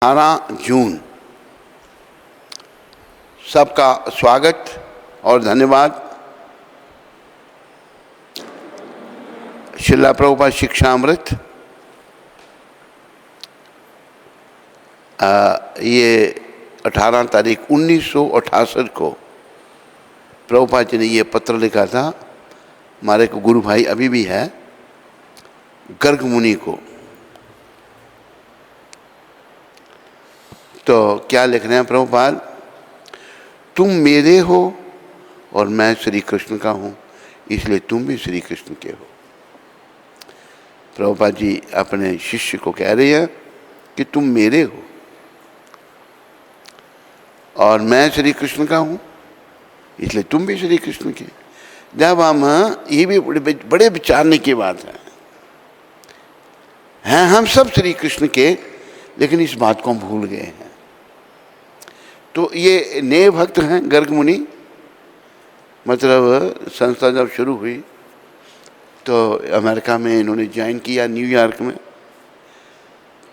18 जून सबका स्वागत और धन्यवाद। श्रील प्रभुपाद शिक्षामृत ये 18 तारीख 1968 को प्रभुपाद जी ने ये पत्र लिखा था। हमारे को गुरु भाई अभी भी है, गर्ग मुनि को। तो क्या लिख रहे हैं प्रभुपाद? तुम मेरे हो और मैं श्री कृष्ण का हूँ, इसलिए तुम भी श्री कृष्ण के हो। प्रभुपाद जी अपने शिष्य को कह रहे हैं कि तुम मेरे हो और मैं श्री कृष्ण का हूँ, इसलिए तुम भी श्री कृष्ण के। जब हम, ये भी बड़े विचारने की बात है हम सब श्री कृष्ण के, लेकिन इस बात को हम भूल गए हैं। तो ये नए भक्त हैं गर्ग मुनि। मतलब संस्था जब शुरू हुई तो अमेरिका में इन्होंने ज्वाइन किया, न्यूयॉर्क में।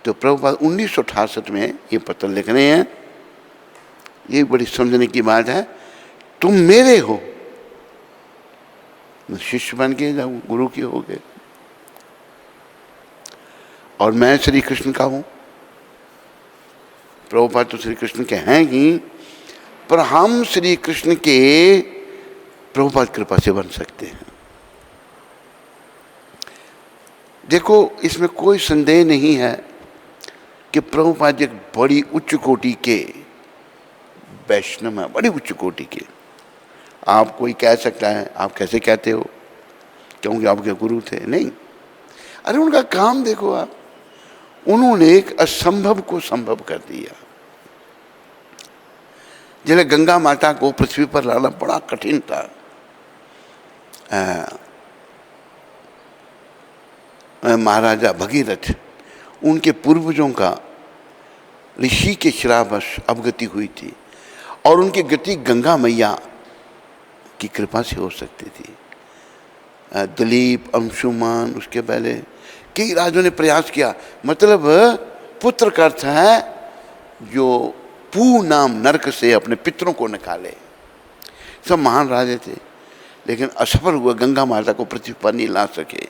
तो प्रभुपाद 1968 में ये पत्र लिख रहे हैं। ये बड़ी समझने की बात है। तुम मेरे हो, शिष्य बन के जाओ, गुरु के हो गए, और मैं श्री कृष्ण का हूँ। प्रभुपाद तो श्री कृष्ण के हैं ही, पर हम श्री कृष्ण के प्रभुपाद कृपा से बन सकते हैं। देखो, इसमें कोई संदेह नहीं है कि प्रभुपाद एक बड़ी उच्च कोटि के वैष्णव है, बड़ी उच्च कोटि के। आप कोई कह सकता है, आप कैसे कहते हो, क्योंकि आपके गुरु थे? नहीं, अरे उनका काम देखो आप। उन्होंने एक असंभव को संभव कर दिया। जैसे गंगा माता को पृथ्वी पर लाना बड़ा कठिन था। महाराजा भगीरथ, उनके पूर्वजों का ऋषि के श्रावश अवगति हुई थी, और उनकी गति गंगा मैया की कृपा से हो सकती थी। दिलीप, अंशुमान, उसके पहले कई राजों ने प्रयास किया। मतलब पुत्र का अर्थ है जो पू नाम नरक से अपने पितरों को निकाले। सब महान राजे थे, लेकिन असफल हुए, गंगा माता को पृथ्वी पर नहीं ला सके।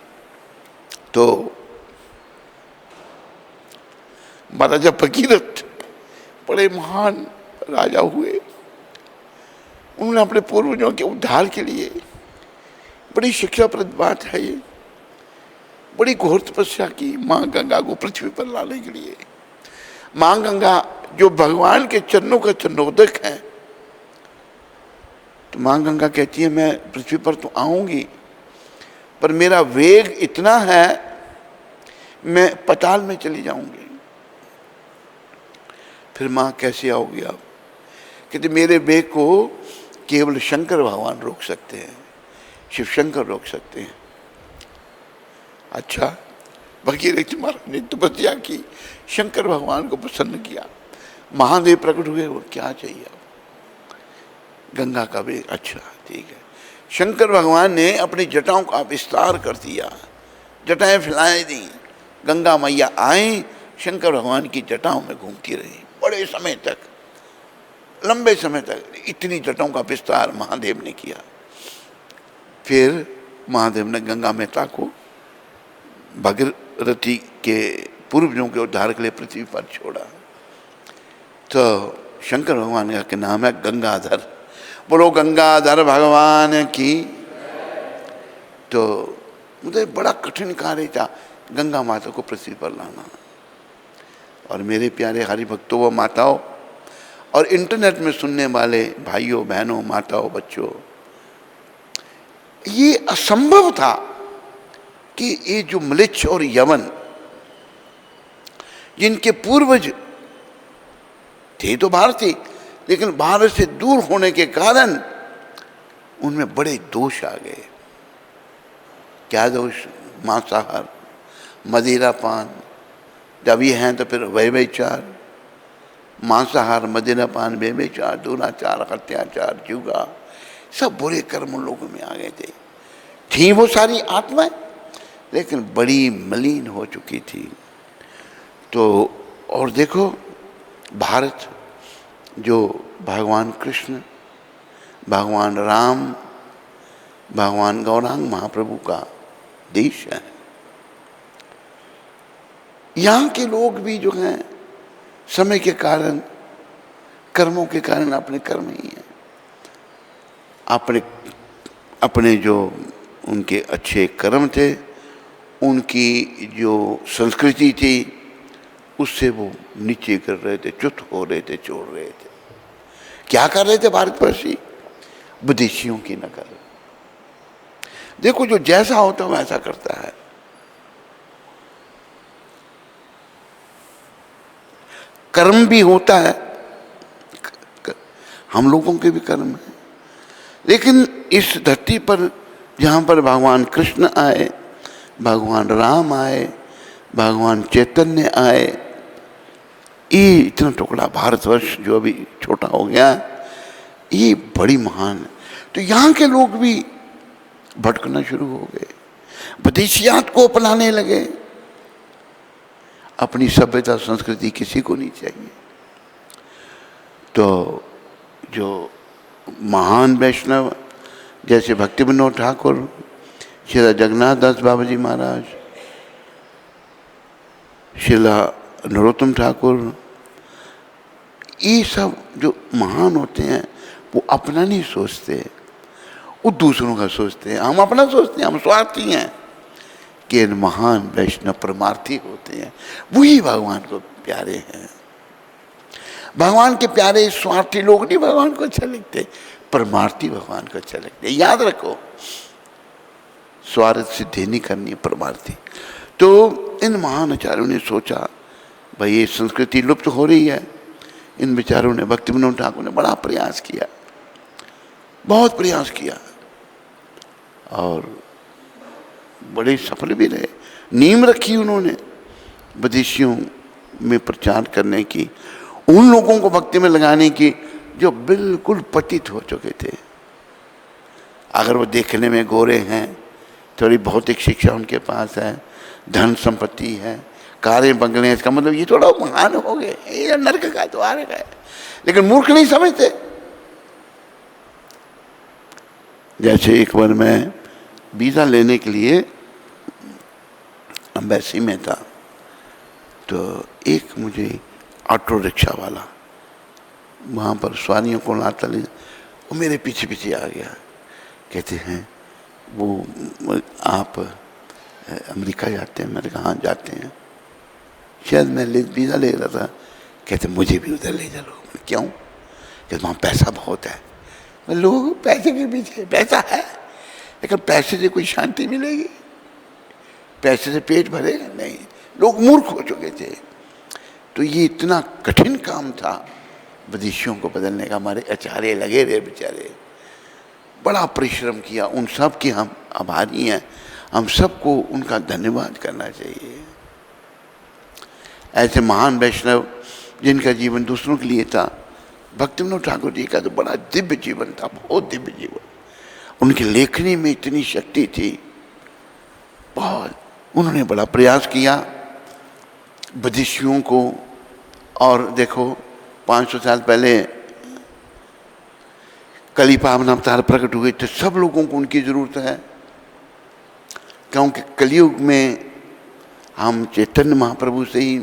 तो महाराजा भगीरथ बड़े महान राजा हुए। उन्होंने अपने पूर्वजों के उद्धार के लिए, बड़ी शिक्षाप्रद बात है ये, बड़ी घोर तपस्या की माँ गंगा को पृथ्वी पर लाने के लिए। माँ गंगा जो भगवान के चरणों का चरणोदक है, तो माँ गंगा कहती है मैं पृथ्वी पर तो आऊंगी, पर मेरा वेग इतना है मैं पाताल में चली जाऊंगी। फिर माँ कैसे आओगी आप? कहते मेरे वेग को केवल शंकर भगवान रोक सकते हैं, शिव शंकर रोक सकते हैं। अच्छा, भगीरथ महाराज ने तपस्या की, शंकर भगवान को प्रसन्न किया, महादेव प्रकट हुए। और क्या चाहिए अब? गंगा का वेग, अच्छा ठीक है। शंकर भगवान ने अपनी जटाओं का विस्तार कर दिया, जटाएं फैलाई दी। गंगा मैया आए, शंकर भगवान की जटाओं में घूमती रही बड़े समय तक, लंबे समय तक। इतनी जटाओं का विस्तार महादेव ने किया। फिर महादेव ने गंगा माता को भगीरथी के पूर्वजों के उद्धार के लिए पृथ्वी पर छोड़ा। तो शंकर भगवान का नाम है गंगाधर। बोलो गंगाधर भगवान की। तो मुझे बड़ा कठिन कार्य था गंगा माता को पृथ्वी पर लाना। और मेरे प्यारे हरि भक्तों व माताओं, और इंटरनेट में सुनने वाले भाइयों बहनों, माताओं, बच्चों, ये असंभव था कि ये जो म्लेच्छ और यवन, जिनके पूर्वज थे तो भारतीय, लेकिन भारत से दूर होने के कारण उनमें बड़े दोष आ गए। क्या दोष? मांसाहार, मदिरापान। जब ये हैं तो फिर व्यभिचार, मांसाहार, मदिरापान, व्यभिचार, दुराचार, हत्याचार, जुआ, सब बुरे कर्म उन लोगों में आ गए थे। थी वो सारी आत्माएं, लेकिन बड़ी मलिन हो चुकी थी। तो और देखो भारत जो भगवान कृष्ण, भगवान राम, भगवान गौरांग महाप्रभु का देश है। यहाँ के लोग भी जो हैं समय के कारण, कर्मों के कारण अपने कर्म ही हैं, अपने जो उनके अच्छे कर्म थे, उनकी जो संस्कृति थी, उससे वो नीचे कर रहे थे, च्युत हो रहे थे, छोड़ रहे थे। क्या कर रहे थे भारतवर्षी? विदेशियों की नकल। देखो, जो जैसा होता है वैसा करता है। कर्म भी होता है, हम लोगों के भी कर्म है, लेकिन इस धरती पर जहाँ पर भगवान कृष्ण आए, भगवान राम आए, भगवान चैतन्य आए, ये इतना टुकड़ा भारतवर्ष जो अभी छोटा हो गया, ये बड़ी महान है। तो यहाँ के लोग भी भटकना शुरू हो गए, विदेशियात को अपनाने लगे। अपनी सभ्यता संस्कृति किसी को नहीं चाहिए। तो जो महान वैष्णव जैसे भक्ति विनोद ठाकुर, श्रीला जगन्नाथ दास बाबा जी महाराज, श्रीला नरोत्तम ठाकुर, ये सब जो महान होते हैं वो अपना नहीं सोचते, वो दूसरों का सोचते हैं। हम अपना सोचते हैं, हम स्वार्थी हैं। कि महान वैष्णव परमार्थी होते हैं, वही भगवान को प्यारे हैं। भगवान के प्यारे स्वार्थी लोग नहीं भगवान को अच्छा लगते, परमार्थी भगवान को अच्छा लगते। याद रखो, स्वार्थ सिद्धि नहीं करनी, परमार्थी। तो इन महान आचार्यों ने सोचा, भाई ये संस्कृति लुप्त हो रही है। इन विचारों ने, भक्ति विनोद ठाकुर ने बड़ा प्रयास किया, बहुत प्रयास किया, और बड़े सफल भी रहे। नींव रखी उन्होंने विदेशियों में प्रचार करने की, उन लोगों को भक्ति में लगाने की जो बिल्कुल पतित हो चुके थे। अगर वो देखने में गोरे हैं, थोड़ी भौतिक शिक्षा उनके पास है, धन संपत्ति है, कारें बंगले, इसका मतलब ये थोड़ा महान हो गए, ये नरक का द्वार है। लेकिन मूर्ख नहीं समझते। जैसे एक बार मैं वीज़ा लेने के लिए एम्बेसी में था, तो एक मुझे ऑटो रिक्शा वाला वहाँ पर सवारियों को लाता ले, वो मेरे पीछे पीछे आ गया। कहते हैं, वो आप अमेरिका जाते हैं? मैंने कहा हाँ जाते हैं। शायद मैं वीज़ा ले रहा था। कहते मुझे भी उधर ले चलो। क्यों? कहते वहाँ पैसा बहुत है। लोग पैसे के पीछे, पैसा है, लेकिन पैसे से कोई शांति मिलेगी? पैसे से पेट भरेगा? नहीं। लोग मूर्ख हो चुके थे। तो ये इतना कठिन काम था विदेशियों को बदलने का। हमारे आचार्य लगे रहे बेचारे, बड़ा परिश्रम किया। उन सब के हम आभारी हैं, हम सबको उनका धन्यवाद करना चाहिए। ऐसे महान वैष्णव जिनका जीवन दूसरों के लिए था। भक्ति विनोद ठाकुर जी का तो बड़ा दिव्य जीवन था, बहुत दिव्य जीवन। उनकी लेखनी में इतनी शक्ति थी, बहुत। उन्होंने बड़ा प्रयास किया विदेशियों को। और देखो 500 साल पहले कली पावन अवतार प्रकट हुए थे, सब लोगों को उनकी ज़रूरत है, क्योंकि कलयुग में हम चैतन्य महाप्रभु से ही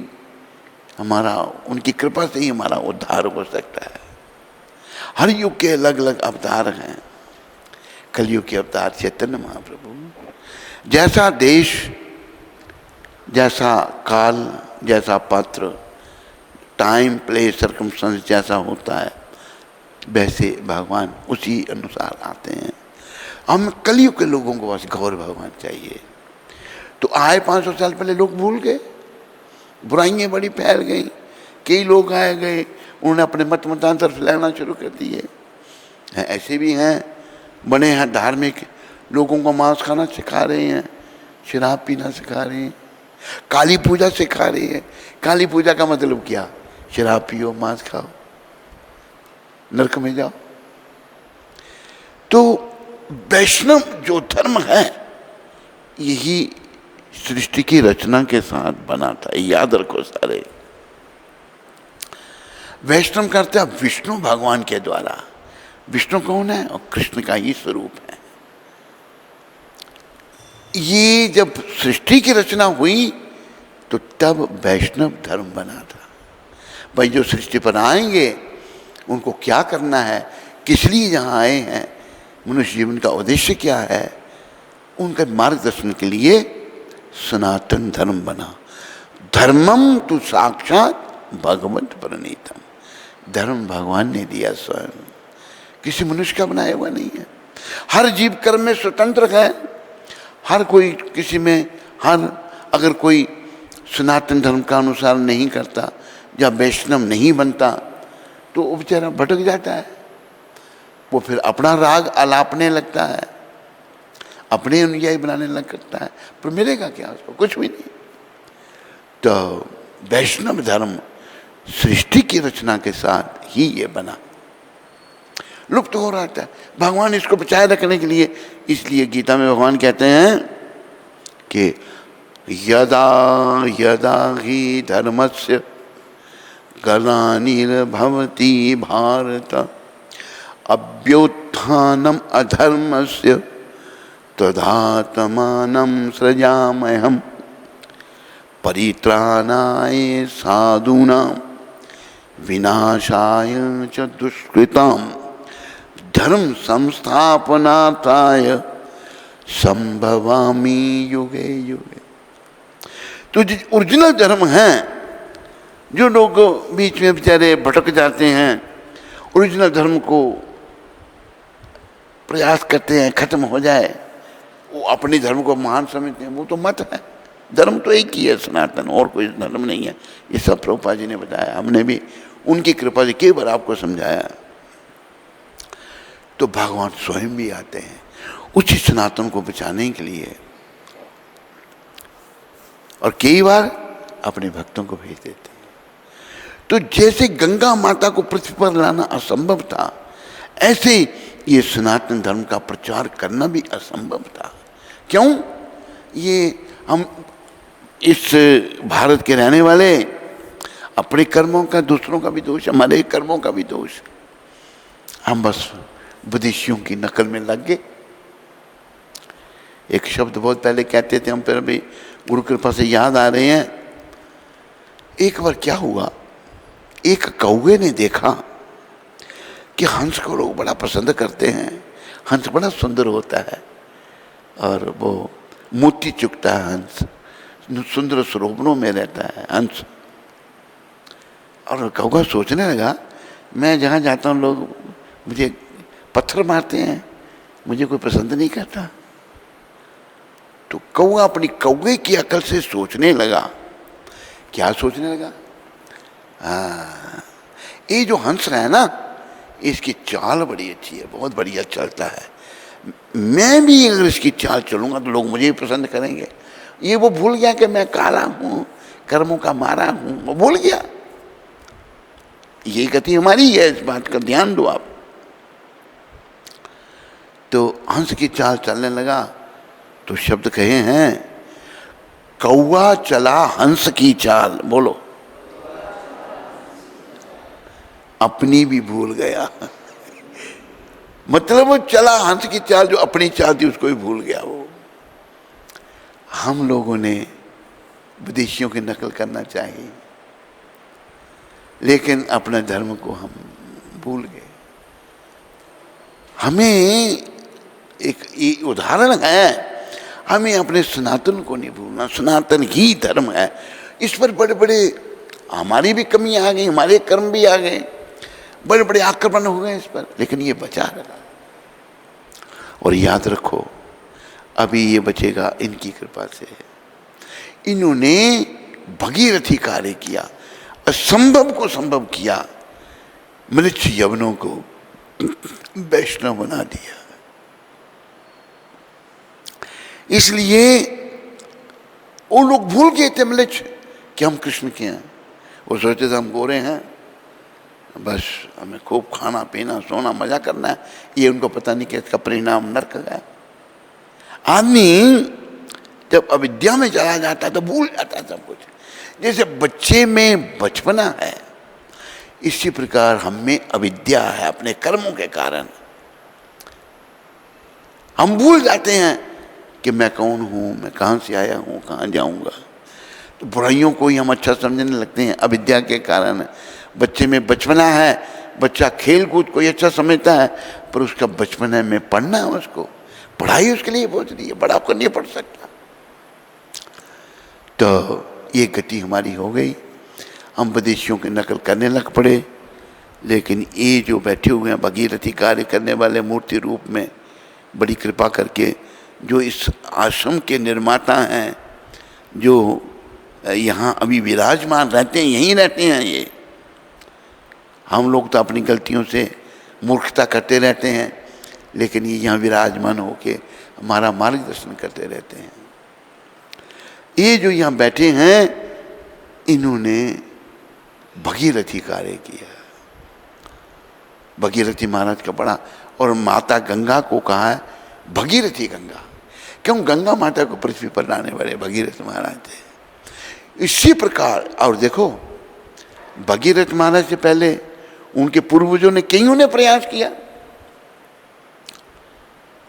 हमारा, उनकी कृपा से ही हमारा उद्धार हो सकता है। हर युग के अलग अलग अवतार हैं, कलयुग के अवतार चैतन्य महाप्रभु। जैसा देश, जैसा काल, जैसा पात्र, टाइम, प्लेस, सर्कमस्टेंस जैसा होता है, वैसे भगवान उसी अनुसार आते हैं। हम कलयुग के लोगों को बस गौर भगवान चाहिए। तो आए 500 साल पहले लोग भूल गए, बुराइयाँ बड़ी फैल गई, कई लोग आए गए, उन्होंने अपने मतांतर फैलाना शुरू कर दिए। ऐसे भी हैं, बने हैं धार्मिक, लोगों को मांस खाना सिखा रहे हैं, शराब पीना सिखा रहे हैं, काली पूजा सिखा रही है। काली पूजा का मतलब क्या? शराब पियो, मांस खाओ, नरक में जाओ। तो वैष्णव जो धर्म है, यही सृष्टि की रचना के साथ बना था, याद रखो सारे। वैष्णव करते हैं विष्णु भगवान के द्वारा। विष्णु कौन है? और कृष्ण का ही स्वरूप है। ये जब सृष्टि की रचना हुई तो तब वैष्णव धर्म बना था। भाई जो सृष्टि पर आएंगे उनको क्या करना है, किस लिए यहाँ आए हैं, मनुष्य जीवन का उद्देश्य क्या है, उनका मार्गदर्शन के लिए सनातन धर्म बना। धर्मम तो साक्षात भगवत प्रणीतम। धर्म भगवान ने दिया स्वयं, किसी मनुष्य का बनाया हुआ नहीं है। हर जीव कर्म में स्वतंत्र है, हर कोई किसी में, अगर कोई सनातन धर्म का अनुसार नहीं करता या वैष्णव नहीं बनता तो वो बेचारा भटक जाता है। वो फिर अपना राग अलापने लगता है, अपने अनुयायी बनाने लगता है, पर मिलेगा क्या उसको? कुछ भी नहीं। तो वैष्णव धर्म सृष्टि की रचना के साथ ही ये बना, लुप्त हो रहा था। भगवान इसको बचाए रखने के लिए, इसलिए गीता में भगवान कहते हैं कि यदा यदा ही धर्मस्य ग्लानिर्भवति भारत अभ्युत्थानम अधर्मस्य तदात्मानं सृजाम्यहम् परित्राणाय साधूनां विनाशाय च दुष्कृतां धर्म संस्थापनार्थाय संभवामि युगे युगे। तो जो ओरिजिनल धर्म है, जो लोग बीच में बेचारे भटक जाते हैं, ओरिजिनल धर्म को प्रयास करते हैं खत्म हो जाए, वो अपने धर्म को महान समझते हैं, वो तो मत है। धर्म तो एक ही है, सनातन, और कोई धर्म नहीं है। ये सब प्रभुपाद जी ने बताया, हमने भी उनकी कृपा से कई बार आपको समझाया। तो भगवान स्वयं भी आते हैं उसी सनातन को बचाने के लिए, और कई बार अपने भक्तों को भेज देते हैं। तो जैसे गंगा माता को पृथ्वी पर लाना असंभव था, ऐसे ये सनातन धर्म का प्रचार करना भी असंभव था। क्यों? ये हम इस भारत के रहने वाले, अपने कर्मों का, दूसरों का भी दोष, हमारे कर्मों का भी दोष, हम बस विदेशियों की नकल में लग गए। एक शब्द बहुत पहले कहते थे हम, फिर अभी गुरु कृपा से याद आ रहे हैं। एक बार क्या हुआ, एक कौवे ने देखा कि हंस को लोग बड़ा पसंद करते हैं, हंस बड़ा सुंदर होता है और वो मोती चुगता है, हंस सुंदर सरोवरों में रहता है हंस। और कौवा सोचने लगा, मैं जहाँ जाता हूँ लोग मुझे पत्थर मारते हैं, मुझे कोई पसंद नहीं करता। तो कौवा अपनी कौवे की अकल से सोचने लगा। क्या सोचने लगा? ये जो हंस है ना, इसकी चाल बड़ी अच्छी है, बहुत बढ़िया चलता है, मैं भी अगर इसकी चाल चलूंगा तो लोग मुझे भी पसंद करेंगे। ये वो भूल गया कि मैं काला हूँ, कर्मों का मारा हूँ, वो भूल गया। ये गति हमारी है, इस बात का ध्यान दो आप। तो हंस की चाल चलने लगा तो शब्द कहे हैं, कौवा चला हंस की चाल। बोलो, अपनी भी भूल गया। मतलब वो चला हंस की चाल, जो अपनी चाल थी उसको भी भूल गया वो। हम लोगों ने विदेशियों की नकल करना चाहिए, लेकिन अपने धर्म को हम भूल गए। हमें एक उदाहरण है, हमें अपने सनातन को नहीं भूलना। सनातन ही धर्म है। इस पर बड़े बड़े हमारी भी कमी आ गई, हमारे कर्म भी आ गए, बड़े बड़े आक्रमण हो गए इस पर, लेकिन ये बचा रहा। और याद रखो, अभी ये बचेगा इनकी कृपा से। इन्होंने भगीरथी कार्य किया, असंभव को संभव किया, मृच्छ यवनों को वैष्णव बना दिया। इसलिए वो लोग भूल गए थे मृच्छ कि हम कृष्ण के हैं। वो सोचते थे हम गोरे हैं, बस हमें खूब खाना पीना सोना मजा करना है। ये उनको पता नहीं कि इसका परिणाम नरक है। आदमी जब अविद्या में चला जाता है तो भूल जाता है सब कुछ। जैसे बच्चे में बचपना है, इसी प्रकार हम में अविद्या है अपने कर्मों के कारण। हम भूल जाते हैं कि मैं कौन हूँ, मैं कहाँ से आया हूँ, कहाँ जाऊँगा। तो बुराइयों को ही हम अच्छा समझने लगते हैं अविद्या के कारण। बच्चे में बचपना है, बच्चा खेल कूद को ही अच्छा समझता है, पर उसका बचपना में पढ़ना है, उसको पढ़ाई उसके लिए बोझ रही है, बड़ा होकर नहीं पढ़ सकता। तो ये गति हमारी हो गई, हम विदेशियों की नकल करने लग पड़े। लेकिन ये जो बैठे हुए हैं भगीरथी कार्य करने वाले मूर्ति रूप में, बड़ी कृपा करके जो इस आश्रम के निर्माता हैं, जो यहाँ अभी विराजमान रहते हैं, यहीं रहते हैं ये। हम लोग तो अपनी गलतियों से मूर्खता करते रहते हैं, लेकिन ये यहाँ विराजमान होके हमारा मार्गदर्शन करते रहते हैं। ये जो यहाँ बैठे हैं, इन्होंने भगीरथी कार्य किया। भगीरथी महाराज का बड़ा, और माता गंगा को कहा है भगीरथी गंगा, क्यों? गंगा माता को पृथ्वी पर लाने वाले भगीरथ महाराज थे। इसी प्रकार, और देखो भगीरथ महाराज से पहले उनके पूर्वजों ने, कईयों ने प्रयास किया।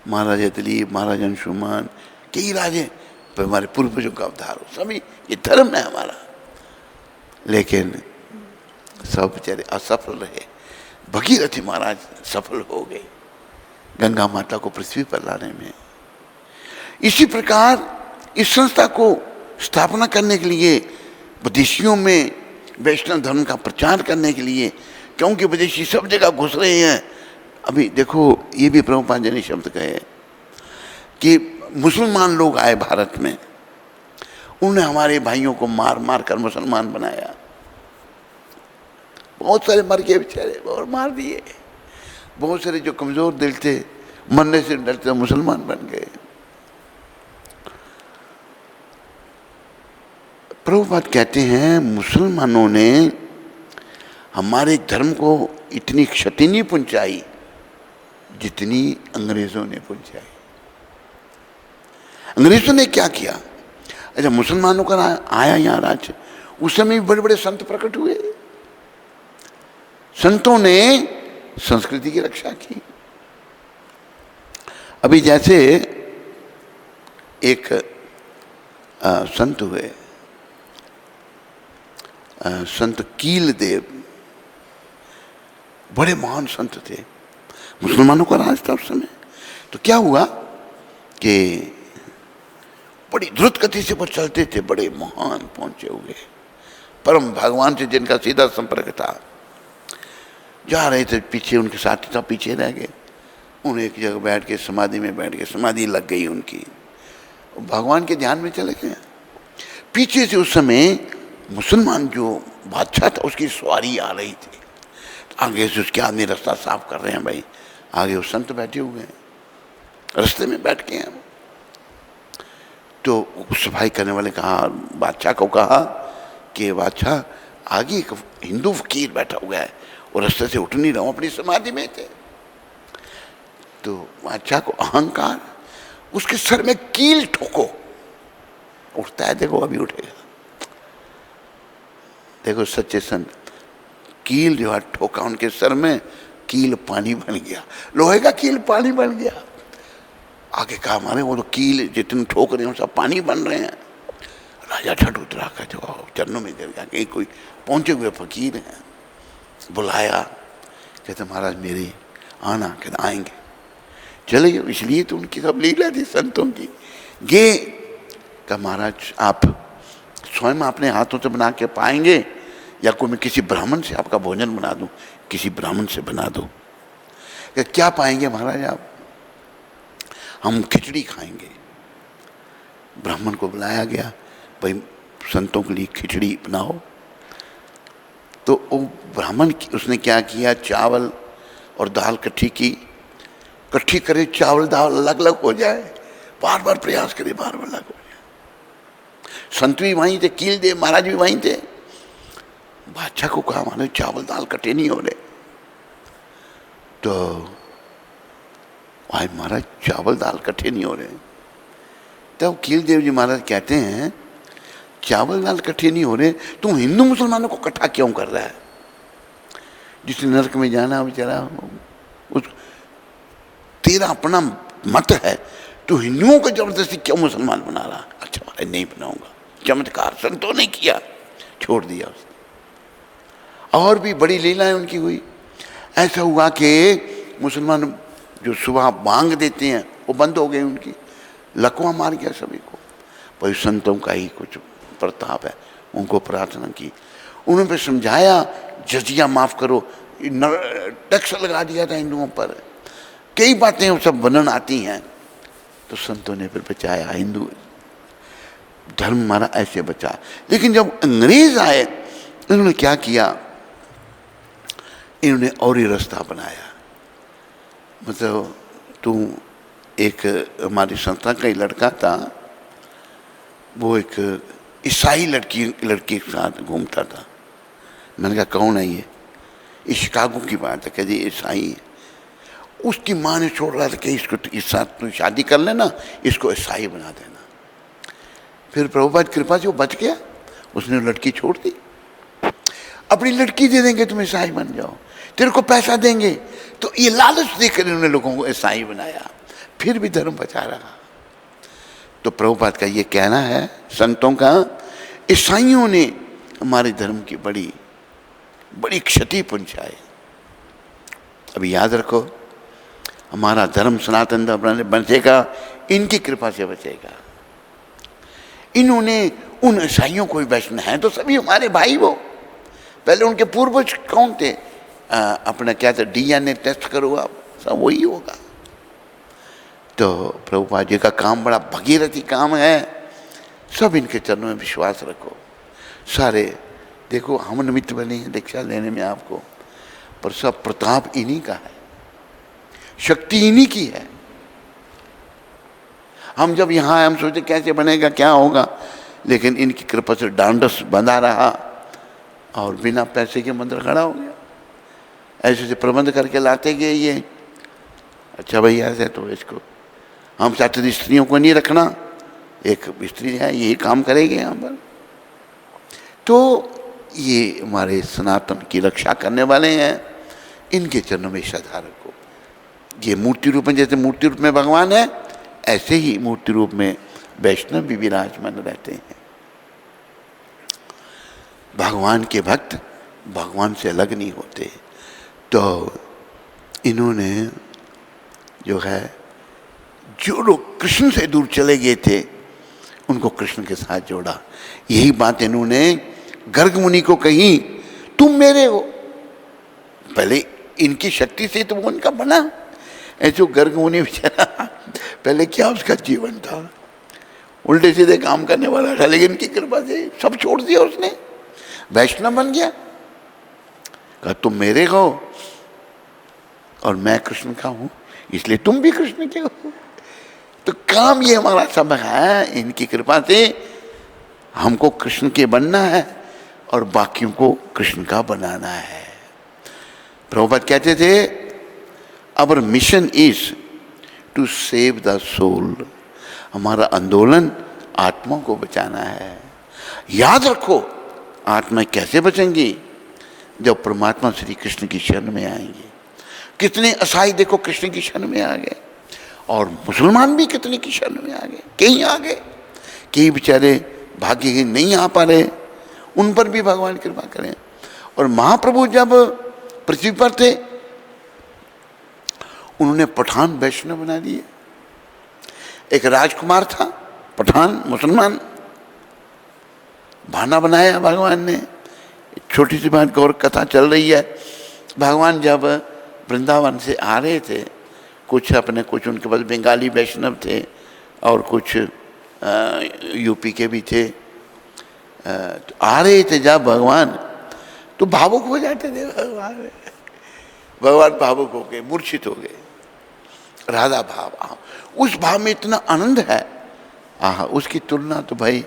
महाराजा दिलीप, महाराजा अंशुमान, कई राजे पर हमारे पूर्वजों का अवतार हो, सभी ये धर्म है हमारा, लेकिन सब बेचारे असफल रहे। भगीरथी महाराज सफल हो गए गंगा माता को पृथ्वी पर लाने में। इसी प्रकार इस संस्था को स्थापना करने के लिए, विदेशियों में वैष्णव धर्म का प्रचार करने के लिए, क्योंकि विदेशी सब जगह घुस रहे हैं। अभी देखो, ये भी प्रभुपाद जी ने शब्द कहे कि मुसलमान लोग आए भारत में, उन्होंने हमारे भाइयों को मार मार कर मुसलमान बनाया। बहुत सारे मर गए बेचारे और मार दिए। बहुत सारे जो कमजोर दिल थे, मरने से डरते मुसलमान बन गए। प्रभुपाद कहते हैं मुसलमानों ने हमारे धर्म को इतनी क्षति नहीं पहुंचाई जितनी अंग्रेजों ने पहुंचाई। अंग्रेजों ने क्या किया? अच्छा, मुसलमानों का आया यहाँ राज्य, उस समय बड़े बड़े संत प्रकट हुए। संतों ने संस्कृति की रक्षा की। अभी जैसे एक संत हुए, संत कीलदेव, बड़े महान संत थे, मुसलमानों का राज था उस समय। तो क्या हुआ कि बड़ी द्रुत गति से वो चलते थे, बड़े महान पहुंचे हुए, परम भगवान से जिनका सीधा संपर्क था। जा रहे थे, पीछे उनके साथी था, पीछे रह गए। उन्हें एक जगह बैठ के समाधि में बैठ गए, समाधि लग गई उनकी, भगवान के ध्यान में चले गए। पीछे से उस समय मुसलमान जो बादशाह था उसकी सवारी आ रही थी, आगे से उसके आदमी रास्ता साफ कर रहे हैं। भाई आगे वो संत बैठे हुए हैं, रास्ते में बैठ के हैं। तो सफाई करने वाले कहा, बादशाह को कहा कि बादशाह आगे एक हिंदू फकीर बैठा हुआ है और रास्ते से उठ नहीं रहा हूँ, अपनी समाधि में थे। तो बादशाह को अहंकार, उसके सर में कील ठोको, उठता है, देखो अभी उठेगा। देखो सच्चे संत, कील जो है ठोका उनके सर में, कील पानी बन गया, लोहे का कील पानी बन गया। आगे कहा हमारे वो तो कील जितने ठोक रहे हैं सब पानी बन रहे हैं। राजा ठट उतरा का जो चरणों में गिर गया, कहीं कोई पहुंचे हुए फकीर हैं, बुलाया, कहते महाराज मेरे आना, कहते आएंगे, चले गए। इसलिए तो उनकी सब लीला थी संतों की। गे का महाराज आप स्वयं अपने हाथों से बना के पाएंगे या कोई मैं किसी ब्राह्मण से आपका भोजन बना दूं? किसी ब्राह्मण से बना दो। क्या पाएंगे महाराज आप? हम खिचड़ी खाएंगे। ब्राह्मण को बुलाया गया, भाई संतों के लिए खिचड़ी बनाओ। तो वो ब्राह्मण उसने क्या किया, चावल और दाल इकट्ठी की, इकट्ठी करे, चावल दाल अलग अलग हो जाए, बार बार प्रयास करे, बार बार अलग हो जाए। संत भी वहीं थे, कीलदेव महाराज भी वहीं थे। बादशाह को कहा हमारे चावल दाल इकट्ठे नहीं हो रहे। तो भाई महाराज चावल दाल इकट्ठे नहीं हो रहे। तब कीलदेव जी महाराज कहते हैं चावल दाल इकट्ठे नहीं हो रहे, तुम हिंदू मुसलमानों को इकट्ठा क्यों कर रहा है? जिसने नरक में जाना बेचारा, उस तेरा अपना मत है, तो हिंदुओं को जबरदस्ती क्यों मुसलमान बना रहा? अच्छा भाई नहीं बनाऊंगा, चमत्कार संतों ने किया, छोड़ दिया उसने। और भी बड़ी लीलाएं उनकी हुई। ऐसा हुआ कि मुसलमान जो सुबह बांग देते हैं वो बंद हो गई उनकी, लकवा मार गया सभी को। भाई संतों का ही कुछ प्रताप है, उनको प्रार्थना की, उन्होंने फिर समझाया जजिया माफ करो, टैक्स लगा दिया था हिंदुओं पर, कई बातें वो सब वर्णन आती हैं। तो संतों ने फिर बचाया, हिंदू धर्म हमारा ऐसे बचा। लेकिन जब अंग्रेज आए इन्होंने क्या किया, इन्होंने और ही रास्ता बनाया। मतलब तू एक हमारी संस्था का ही लड़का था, वो एक ईसाई लड़की के साथ घूमता था। मैंने कहा कौन है ये? शिकागो की बात है, कह दी ईसाई है। उसकी माँ ने छोड़ रहा था कि इसको इस साथ तू शादी कर लेना, इसको ईसाई बना देना। फिर प्रभुपाद कृपा से वो बच गया, उसने लड़की छोड़ दी। अपनी लड़की दे देंगे तुम ईसाई बन जाओ, तेरे को पैसा देंगे, तो ये लालच देकर इन्होंने लोगों को ईसाई बनाया, फिर भी धर्म बचा रहा। तो प्रभुपाद का ये कहना है संतों का, ईसाइयों ने हमारे धर्म की बड़ी बड़ी क्षति पहुंचाई। अभी याद रखो, हमारा धर्म सनातन धर्म बचेगा इनकी कृपा से बचेगा। इन्होंने उन ईसाइयों को भी वैष्णव हैं तो सभी हमारे भाई, वो पहले उनके पूर्वज कौन थे, अपना क्या था, DNA टेस्ट करो आप, सब वही होगा। तो प्रभुपाद जी का काम बड़ा भगीरथी काम है। सब इनके चरणों में विश्वास रखो। सारे देखो हम निमित्त बने हैं दीक्षा लेने में आपको, पर सब प्रताप इन्हीं का है, शक्ति इन्हीं की है। हम जब यहाँ आए हम सोचे कैसे बनेगा, क्या होगा, लेकिन इनकी कृपा से डांडस बंधा रहा और बिना पैसे के मंदिर खड़ा हो गया। ऐसे से प्रबंध करके लाते गए ये। अच्छा भाई ऐसे तो इसको हम चाहते थे स्त्रियों को नहीं रखना, एक स्त्री है यही काम करेगी यहाँ पर। तो ये हमारे सनातन की रक्षा करने वाले हैं, इनके चरणों में श्रद्धा रखो। ये मूर्ति रूप में, जैसे मूर्ति रूप में भगवान है, ऐसे ही मूर्ति रूप में वैष्णव भी विराजमान रहते हैं। भगवान के भक्त भगवान से अलग नहीं होते। तो इन्होंने जो है, जो लोग कृष्ण से दूर चले गए थे उनको कृष्ण के साथ जोड़ा। यही बात इन्होंने गर्ग मुनि को कही, तुम मेरे हो। पहले इनकी शक्ति से तो वो उनका बना। ऐसे गर्ग मुनि बेचारा पहले क्या उसका जीवन था, उल्टे सीधे काम करने वाला था, लेकिन इनकी कृपा से सब छोड़ दिया उसने, वैष्णव बन गया। कहा तुम मेरे हो और मैं कृष्ण का हूं, इसलिए तुम भी कृष्ण के हो। तो काम ये हमारा सब है, इनकी कृपा से हमको कृष्ण के बनना है और बाकियों को कृष्ण का बनाना है। प्रभुपाद कहते थे, our mission is to save the soul. हमारा आंदोलन आत्मा को बचाना है। याद रखो, आत्मा कैसे बचेंगी? जब परमात्मा श्री कृष्ण की शरण में आएंगे। कितने ईसाई देखो कृष्ण की शरण में आ गए, और मुसलमान भी कितने की शरण में आ गए, कई आ गए, कई बेचारे भाग्यहीन नहीं आ पा रहे, उन पर भी भगवान कृपा करें। और महाप्रभु जब पृथ्वी पर थे उन्होंने पठान वैष्णव बना दिए। एक राजकुमार था पठान मुसलमान, भाना बनाया भगवान ने। छोटी सी बात गौर कथा चल रही है, भगवान जब वृंदावन से आ रहे थे, कुछ उनके पास बंगाली वैष्णव थे और कुछ यूपी के भी थे, तो आ रहे थे जब भगवान, तो भावुक हो जाते थे भगवान भावुक हो गए, मूर्छित हो गए। राधा भाव, उस भाव में इतना आनंद है, उसकी तुलना तो भाई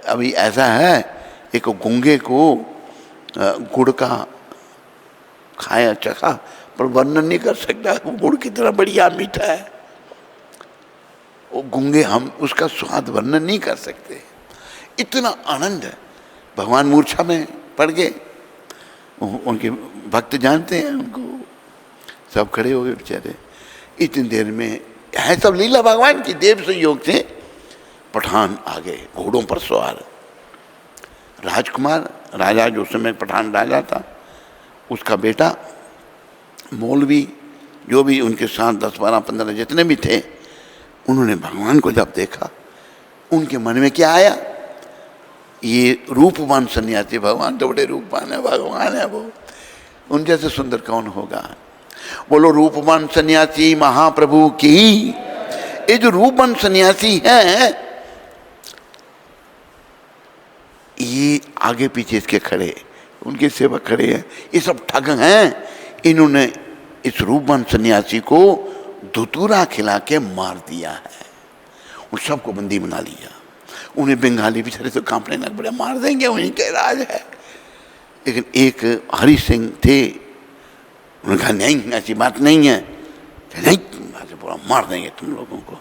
अभी ऐसा है, एक गूंगे को गुड़ का खाया चखा पर वर्णन नहीं कर सकता, वो गुड़ कितना बढ़िया मीठा है, वो गूंगे हम उसका स्वाद वर्णन नहीं कर सकते, इतना आनंद है। भगवान मूर्छा में पड़ गए, उनके भक्त जानते हैं उनको। सब खड़े हो गए बेचारे। इतनी देर में है सब लीला भगवान की, देव संयोग से पठान आ गए घोड़ों पर सवार। राजकुमार राजा, जो समय पठान राजा था, उसका बेटा, मौलवी, जो भी उनके साथ 10, 12, 15 जितने भी थे, उन्होंने भगवान को जब देखा, उनके मन में क्या आया, ये रूपवान सन्यासी, भगवान तो बड़े रूपवान है, भगवान है वो, उन जैसे सुंदर कौन होगा। बोलो रूपवान सन्यासी महाप्रभु की। ये जो रूपवान सन्यासी है, ये आगे पीछे इसके खड़े, उनके सेवक खड़े हैं, ये सब ठग हैं। इन्होंने इस रूपवान सन्यासी को धतूरा खिला के मार दिया है। उन सबको बंदी बना लिया। उन्हें बंगाली बेचारे तो कांपने लग पड़े, मार देंगे, वहीं के राज है। लेकिन एक हरि सिंह थे, उन्होंने कहा नहीं, ऐसी बात नहीं है, नहीं पूरा मार देंगे तुम लोगों को,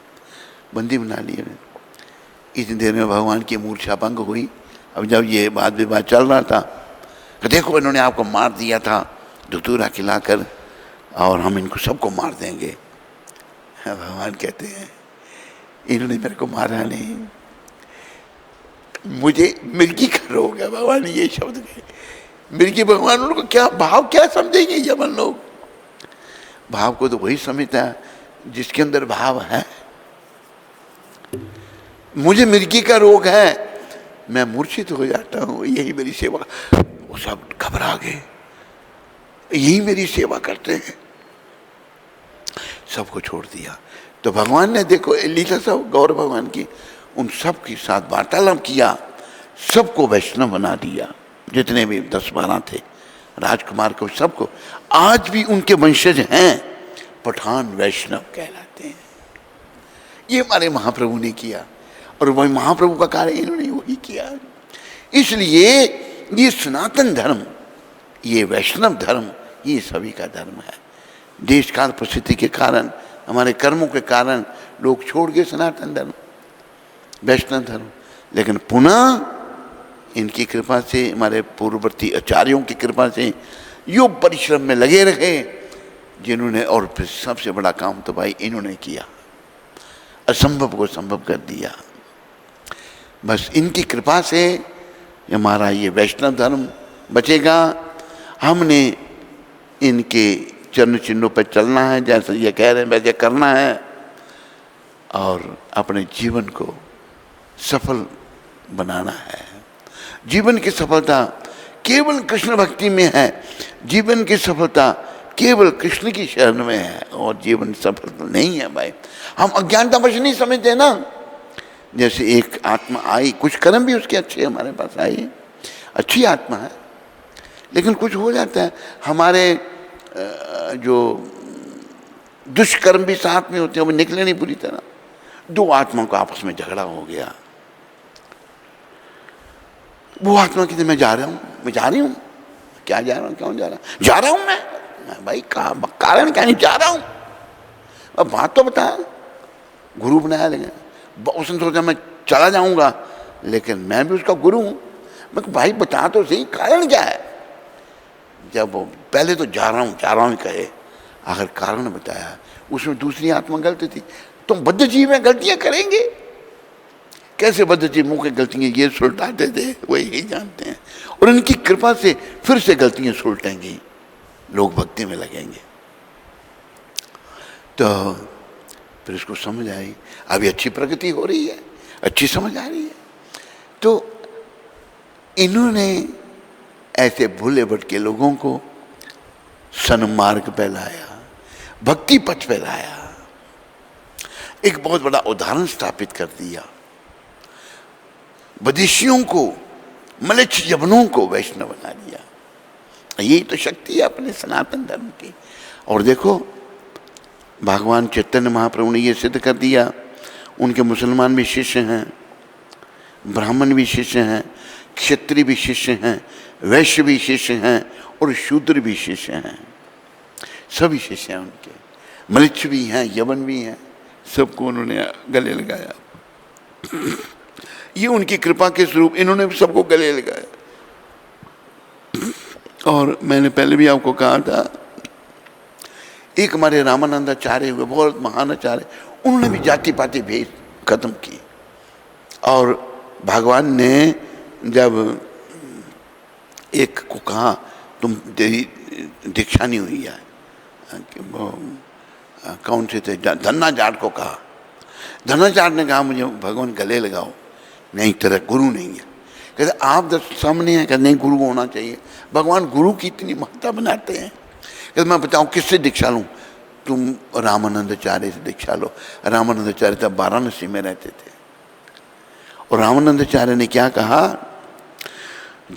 बंदी बना लिए। इतनी देर में भगवान की मूर्छा भंग हुई। अब जब ये वाद विवाद चल रहा था, तो देखो इन्होंने आपको मार दिया था धतूरा खिलाकर, और हम इनको सबको मार देंगे। भगवान कहते हैं इन्होंने मेरे को मारा नहीं, मुझे मिर्गी का रोग है। भगवान ये शब्द कहे, मिर्गी। भगवान उनको क्या भाव, क्या समझेंगे यमन लोग? भाव को तो वही समझता है जिसके अंदर भाव है। मुझे मिर्गी का रोग है, मैं मूर्छित हो जाता हूँ, यही मेरी सेवा। वो सब घबरा गए, यही मेरी सेवा करते हैं, सबको छोड़ दिया। तो भगवान ने देखो लीला सब गौर भगवान की, उन सब के साथ वार्तालाप किया, सबको वैष्णव बना दिया, जितने भी 10-12 थे, राजकुमार को, सबको। आज भी उनके वंशज हैं, पठान वैष्णव कहलाते हैं। ये हमारे महाप्रभु ने किया, और वही महाप्रभु का कार्य इन्होंने वही किया। इसलिए ये सनातन धर्म, ये वैष्णव धर्म, ये सभी का धर्म है। देश काल परिस्थिति के कारण, हमारे कर्मों के कारण लोग छोड़ गए सनातन धर्म, वैष्णव धर्म। लेकिन पुनः इनकी कृपा से, हमारे पूर्ववर्ती आचार्यों की कृपा से योग परिश्रम में लगे रहे, जिन्होंने, और फिर सबसे बड़ा काम तो भाई इन्होंने किया, असंभव को संभव कर दिया। बस इनकी कृपा से हमारा ये वैष्णव धर्म बचेगा। हमने इनके चरण चिन्हों पर चलना है, जैसे ये कह रहे हैं वैसे करना है, और अपने जीवन को सफल बनाना है। जीवन की सफलता केवल कृष्ण भक्ति में है, जीवन की सफलता केवल कृष्ण की शरण में है, और जीवन सफल नहीं है भाई। हम अज्ञानतावश नहीं समझते ना। जैसे एक आत्मा आई, कुछ कर्म भी उसके अच्छे हमारे पास आई, अच्छी आत्मा है, लेकिन कुछ हो जाता है, हमारे जो दुष्कर्म भी साथ में होते हैं, वो निकले नहीं पूरी तरह। 2 आत्माओं का आपस में झगड़ा हो गया। वो आत्मा कहते मैं जा रहा हूँ, मैं जा रही हूँ, क्या जा रहा हूँ, क्यों जा रहा हूँ, जा रहा हूँ मैं भाई, कारण क्या नहीं जा रहा हूँ, अब बात तो बता। गुरु बनाया, लेकिन उसने सोचा मैं चला जाऊंगा, लेकिन मैं भी उसका गुरु हूँ। मैं भाई बता तो सही, कारण क्या है। जब वो पहले तो जा रहा हूँ कहे, आखिर कारण बताया, उसमें दूसरी आत्मा गलती थी। तुम बद्ध जीव में गलतियां करेंगे, कैसे बद्ध जीव मुँह की गलतियाँ ये सुलटाते थे, वो यही जानते हैं, और इनकी कृपा से फिर से गलतियाँ सुलटेंगी, लोग भक्ति में लगेंगे। तो फिर इसको समझ आई, अभी अच्छी प्रगति हो रही है, अच्छी समझ आ रही है। तो इन्होंने ऐसे भूले भटके लोगों को सन्मार्ग पे लाया, भक्ति पथ पे लाया, एक बहुत बड़ा उदाहरण स्थापित कर दिया। विदेशियों को, मलेच्छ यवनों को वैष्णव बना दिया। यही तो शक्ति है अपने सनातन धर्म की। और देखो भगवान चैतन्य महाप्रभु ने ये सिद्ध कर दिया, उनके मुसलमान भी शिष्य हैं, ब्राह्मण भी शिष्य हैं, क्षत्रिय भी शिष्य हैं, वैश्य भी शिष्य हैं, और शूद्र भी शिष्य हैं। सभी शिष्य हैं उनके, मलेच्छ भी हैं, यवन भी हैं, सबको उन्होंने गले लगाया। ये उनकी कृपा के स्वरूप, इन्होंने भी सबको गले लगाया। और मैंने पहले भी आपको कहा था, एक हमारे रामानंदाचार्य हुए, बहुत महान आचार्य, उन्होंने भी जाति पाति भेद खत्म की। और भगवान ने जब एक को कहा तुम तेरी दीक्षा नहीं हुई है, कौन से थे, धन्ना जाट को कहा। धन्ना जाट ने कहा मुझे भगवान गले लगाओ, नहीं तेरा गुरु नहीं है। कहते आप सामने हैं, कहते नहीं गुरु होना चाहिए। भगवान गुरु की इतनी महत्ता बनाते हैं। कहते मैं बताऊँ किससे दीक्षा लूँ? तुम रामानंदाचार्य से दीक्षा लो। रामानंदाचार्य तब वाराणसी में रहते थे और रामानंदाचार्य ने क्या कहा,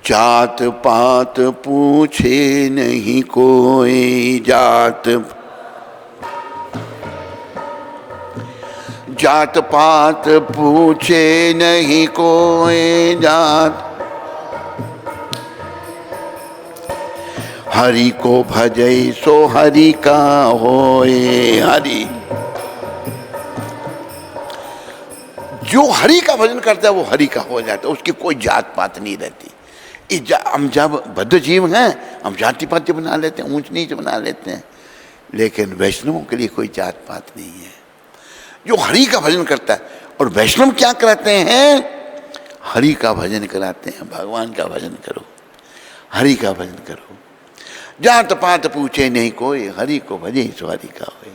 जात पात पूछे नहीं कोई, जात पात पूछे नहीं कोई जात, हरि को भजै सो हरि का होए। हरि, जो हरि का भजन करता है वो हरि का हो जाता है, उसकी कोई जात पात नहीं रहती। हम जब बद्ध जीव हैं हम जाति पाति बना लेते हैं, ऊंच नीच बना लेते हैं, लेकिन वैष्णवों के लिए कोई जात पात नहीं है। जो हरि का भजन करता है, और वैष्णव क्या कराते हैं? हरि का भजन कराते हैं। भगवान का भजन करो, हरि का भजन करो। जात पात पूछे नहीं कोई, हरि को भजे सो हरि का होए।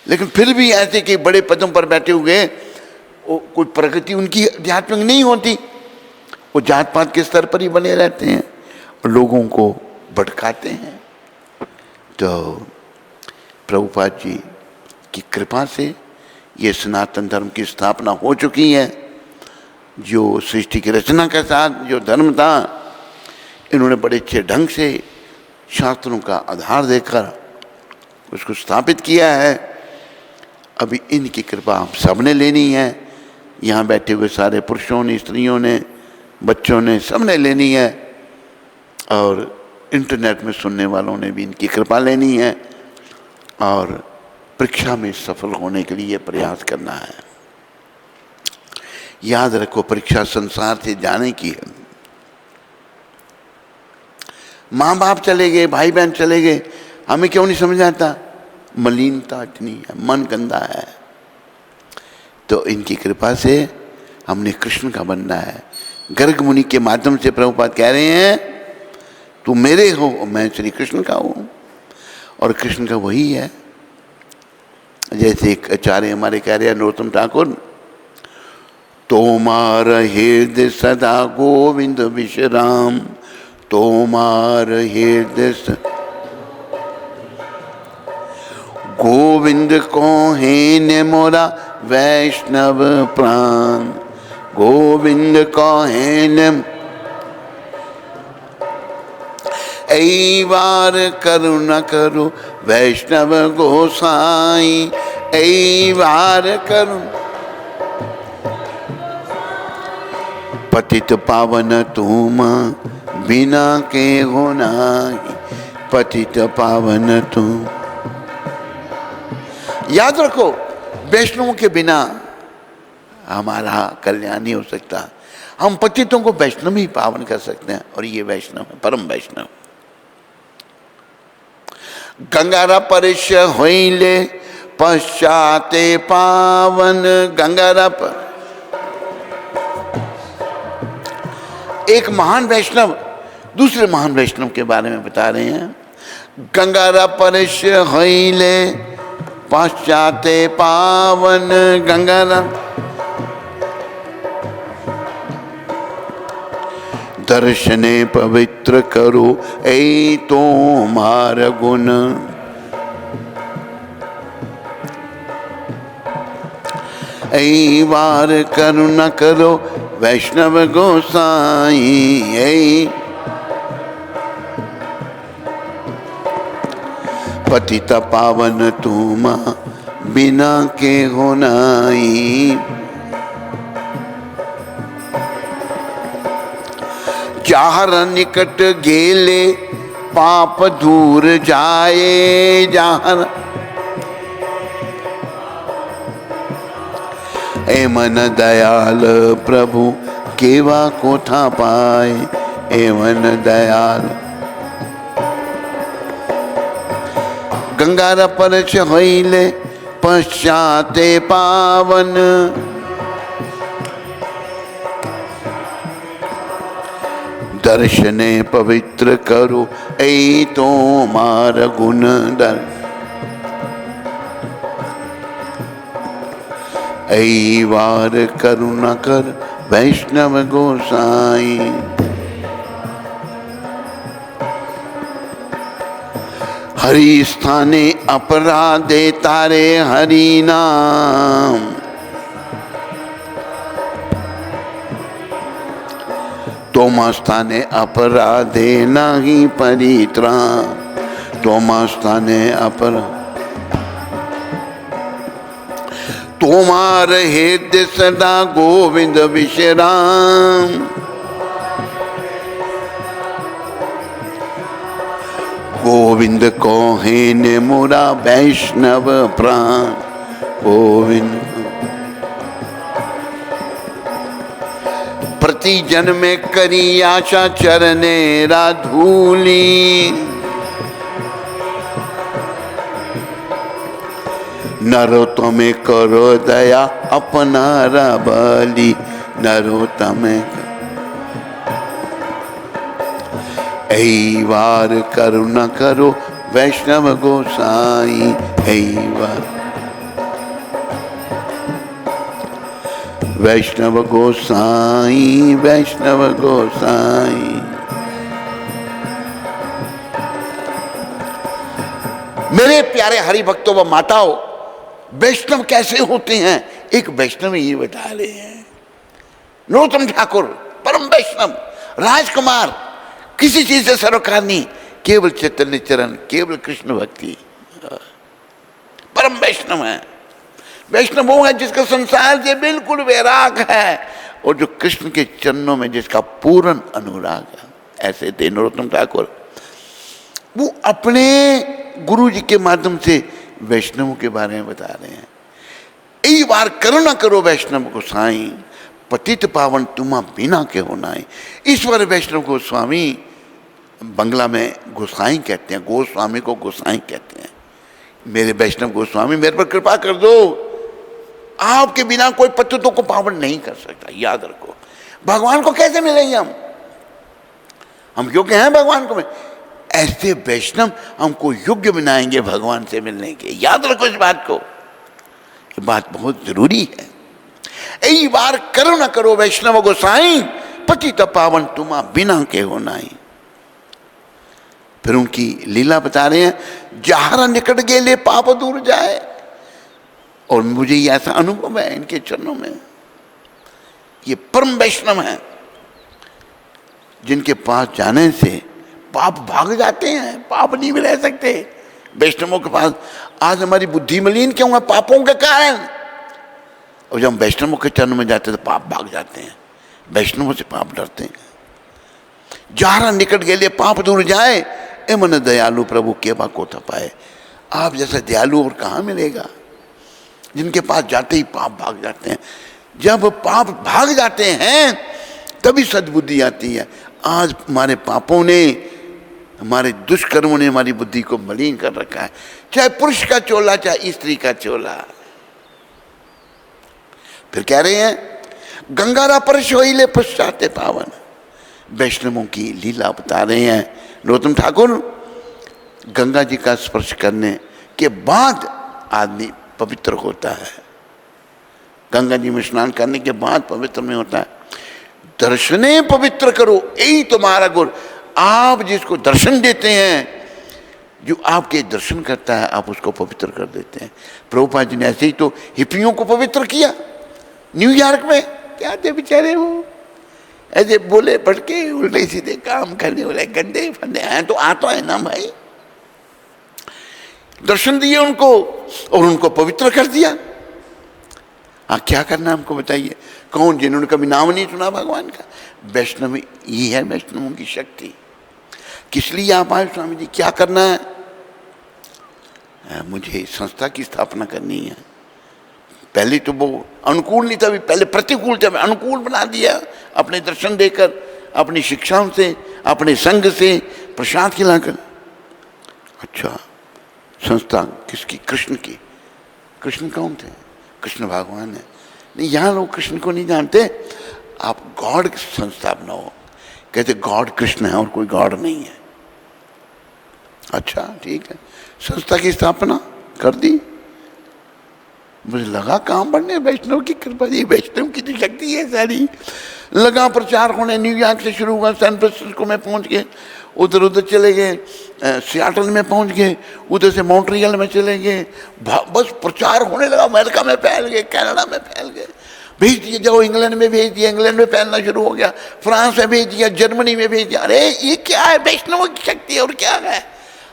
लेकिन फिर भी ऐसे कि बड़े पदों पर बैठे हुए कोई प्रगति उनकी आध्यात्मिक नहीं होती, वो जात पात के स्तर पर ही बने रहते हैं और लोगों को भटकाते हैं। तो प्रभुपाद जी की कृपा से ये सनातन धर्म की स्थापना हो चुकी है। जो सृष्टि की रचना के साथ जो धर्म था, इन्होंने बड़े अच्छे ढंग से शास्त्रों का आधार देकर उसको स्थापित किया है। अभी इनकी कृपा हम सब ने लेनी है। यहाँ बैठे हुए सारे पुरुषों ने, स्त्रियों ने, बच्चों ने, सब ने लेनी है। और इंटरनेट में सुनने वालों ने भी इनकी कृपा लेनी है और परीक्षा में सफल होने के लिए प्रयास करना है। याद रखो, परीक्षा संसार से जाने की है। माँ बाप चले गए, भाई बहन चले गए, हमें क्यों नहीं समझ आता? मलिनता इतनी है, मन गंदा है। तो इनकी कृपा से हमने कृष्ण का बनना है। गर्ग मुनि के माध्यम से प्रभुपाद कह रहे हैं तू मेरे हो, मैं श्री कृष्ण का हूँ और कृष्ण का वही है। जैसे एक आचार्य हमारे कह रहे हैं, नरोत्तम ठाकुर, तोमार हृदय सदा गोविंद विश्राम, तोमार हृदय गोविंद को है मोरा वैष्णव प्राण, गोविंद को है ऐ वार करुणा करो वैष्णव गोसाई, ऐ वार करुण पतित पावन तुम बिना के हो नाही, पतित पावन तुम। याद रखो, वैष्णवों के बिना हमारा कल्याण नहीं हो सकता। हम पतितों को वैष्णव ही पावन कर सकते हैं और ये वैष्णव है, परम वैष्णव। गंगारा परिश होइले पश्चाते पावन, गंगारा पर एक महान वैष्णव दूसरे महान वैष्णव के बारे में बता रहे हैं। गंगारा परिश होइले पश्चाते पावन, गंगारा दर्शने पवित्र करो ऐ तोमार गुण, ऐ वार करुणा करो वैष्णव गोसाई, ऐ पतित पावन तुम बिना के हो नाई। जाहर निकट गेले पाप दूर जाए, जाहर ए मन दयाल प्रभु केवा को था पाए, ए मन दयाल गंगार परच होइले पश्चाते पावन, दर्शने पवित्र करो ऐ तो मार गुण दर, ऐ वार करुणा कर वैष्णव गोसाई। हरि स्थाने अपराधे तारे हरि नाम, तोमा स्थाने अपराधे नहीं परित्राण, तोमा स्थाने अपराध तोमार हृदय सदा गोविंद विश्राम, गोविंद को है ने मोरा वैष्णव प्राण, गोविंद प्रति जन्म में करी आशा चरने राधूली, नरोत्तम करो दया अपना बलि, नरोत्तम ऐ वार करुणा करो वैष्णव गोसाई, ऐ वार वैष्णव गोसाई, वैष्णव गोसाई। मेरे प्यारे हरि भक्तों व माताओं, वैष्णव कैसे होते हैं एक वैष्णव ये बता रहे हैं। नरोत्तम ठाकुर परम वैष्णव, राजकुमार, किसी चीज से सरोकार नहीं, केवल चैतन्य चरण, केवल कृष्ण भक्ति, परम वैष्णव है। वैष्णव वो है जिसका संसार से बिल्कुल वैराग है और जो कृष्ण के चरणों में जिसका पूर्ण अनुराग है। ऐसे थे नरोत्तम ठाकुर। वो अपने गुरु जी के माध्यम से वैष्णवों के बारे में बता रहे हैं। एक बार करुणा करो वैष्णव गोसाई, पतित पावन तुमा बिना के होना। ईश्वर वैष्णव गोस्वामी बंगला में गोसाई कहते हैं, गोस्वामी को गोसाई कहते हैं। मेरे वैष्णव गोस्वामी मेरे पर कृपा कर दो, आपके बिना कोई पतितों को पावन नहीं कर सकता। याद रखो, भगवान को कैसे मिलेंगे हम क्योंकि हैं भगवान को में, ऐसे वैष्णव हमको योग्य बनाएंगे भगवान से मिलने के। याद रखो इस बात को, ये बात बहुत जरूरी है। एक बार करुणा करो वैष्णव गोसाई, पतित पावन तुमा बिना के होनाई। फिर उनकी लीला बता रहे हैं, जहारा निकट गेले पाप दूर जाए। और मुझे ये ऐसा अनुभव है इनके चरणों में। ये परम वैष्णव हैं जिनके पास जाने से पाप भाग जाते हैं, पाप नहीं भी रह सकते वैष्णवों के पास। आज हमारी बुद्धि मलिन क्यों है? पापों के कारण। और जब हम वैष्णवों के चरण में जाते हैं तो पाप भाग जाते हैं, वैष्णवों से पाप डरते हैं। जहारा निकट गेले पाप दूर जाए, ए मन दयालु प्रभु केबा को थपाए। आप जैसा दयालु और कहाँ मिलेगा, जिनके पास जाते ही पाप भाग जाते हैं। जब पाप भाग जाते हैं तभी सद्बुद्धि आती है। आज हमारे पापों ने, हमारे दुष्कर्मों ने हमारी बुद्धि को मलिन कर रखा है, चाहे पुरुष का चोला चाहे स्त्री का चोला। फिर कह रहे हैं, गंगारा परश होइले पश्चाते पावन। वैष्णवों की लीला बता रहे हैं नरोत्तम ठाकुर। गंगा जी का स्पर्श करने के बाद आदमी पवित्र होता है। गंगा जी में स्नान करने के बाद पवित्र में होता है। दर्शने पवित्र करो यही तुम्हारा गुण। आप जिसको दर्शन देते हैं, जो आपके दर्शन करता है, आप उसको पवित्र कर देते हैं। प्रभुपाद जी ने ऐसे ही तो हिप्पियों को पवित्र किया न्यूयॉर्क में। क्या थे बेचारे वो, ऐसे बोले भटके उल्टे सीधे काम करने वाले गंदे फंदे हैं, तो आता है ना भाई। दर्शन दिए उनको और उनको पवित्र कर दिया। हाँ, क्या करना हमको बताइए। कौन जिन्होंने कभी नाम नहीं सुना भगवान का? वैष्णव ये है वैष्णवों की शक्ति। किस लिए आप आए स्वामी जी? क्या करना है? मुझे संस्था की स्थापना करनी है। पहले तो वो अनुकूल नहीं था, पहले प्रतिकूल था, अनुकूल बना दिया अपने दर्शन देकर, अपनी शिक्षाओं से, अपने संग से, प्रसाद खिलाकर। अच्छा, संस्था किसकी? कृष्ण की। कृष्ण कौन थे? कृष्ण भगवान है। नहीं, यहाँ लोग कृष्ण को नहीं जानते। आप गॉड की संस्था बनाओ, कहते गॉड कृष्ण है और कोई गॉड नहीं है। अच्छा ठीक है, संस्था की स्थापना कर दी। मुझे लगा काम बढ़ने, वैष्णव की कृपा, जी वैष्णव की तो शक्ति है सारी। लगा प्रचार होने, न्यूयॉर्क से शुरू हुआ, सैन फ्रांसिस्को में पहुंच गए, उधर चले गए, सियाटल में पहुंच गए, उधर से मॉन्ट्रियल में चले गए, बस प्रचार होने लगा। अमेरिका में फैल गए, कनाडा में फैल गए, भेज दिए, जाओ इंग्लैंड में भेज दिया, इंग्लैंड में फैलना शुरू हो गया, फ्रांस में भेज दिया, जर्मनी में भेज दिया। अरे ये क्या है? वैष्णव की शक्ति और क्या है?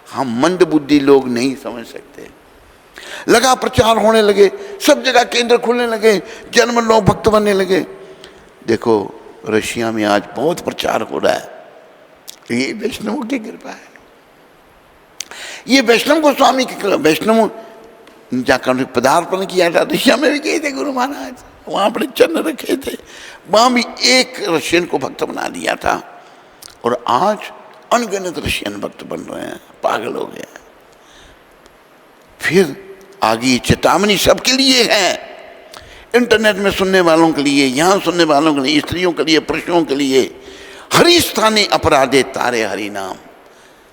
हम मंद बुद्धि लोग नहीं समझ सकते। लगा प्रचार होने लगे, सब जगह केंद्र खुलने लगे, जर्मन लोग भक्त बनने लगे। देखो रशिया में आज बहुत प्रचार हो रहा है, ये वैष्णवों की कृपा है। ये वैष्णव गोस्वामी की कृपा। वैष्णव जाकर पदार्पण किया था, रशिया में भी गए थे गुरु महाराज, वहां बड़े चन्न रखे थे, वहां भी एक रशियन को भक्त बना दिया था, और आज अनगिनत रशियन भक्त बन रहे हैं, पागल हो गए। फिर आगे चेतावनी सबके लिए है, इंटरनेट में सुनने वालों के लिए, यहाँ सुनने वालों के लिए, स्त्रियों के लिए, पुरुषों के लिए। हरि स्थाने अपराधे तारे हरि नाम।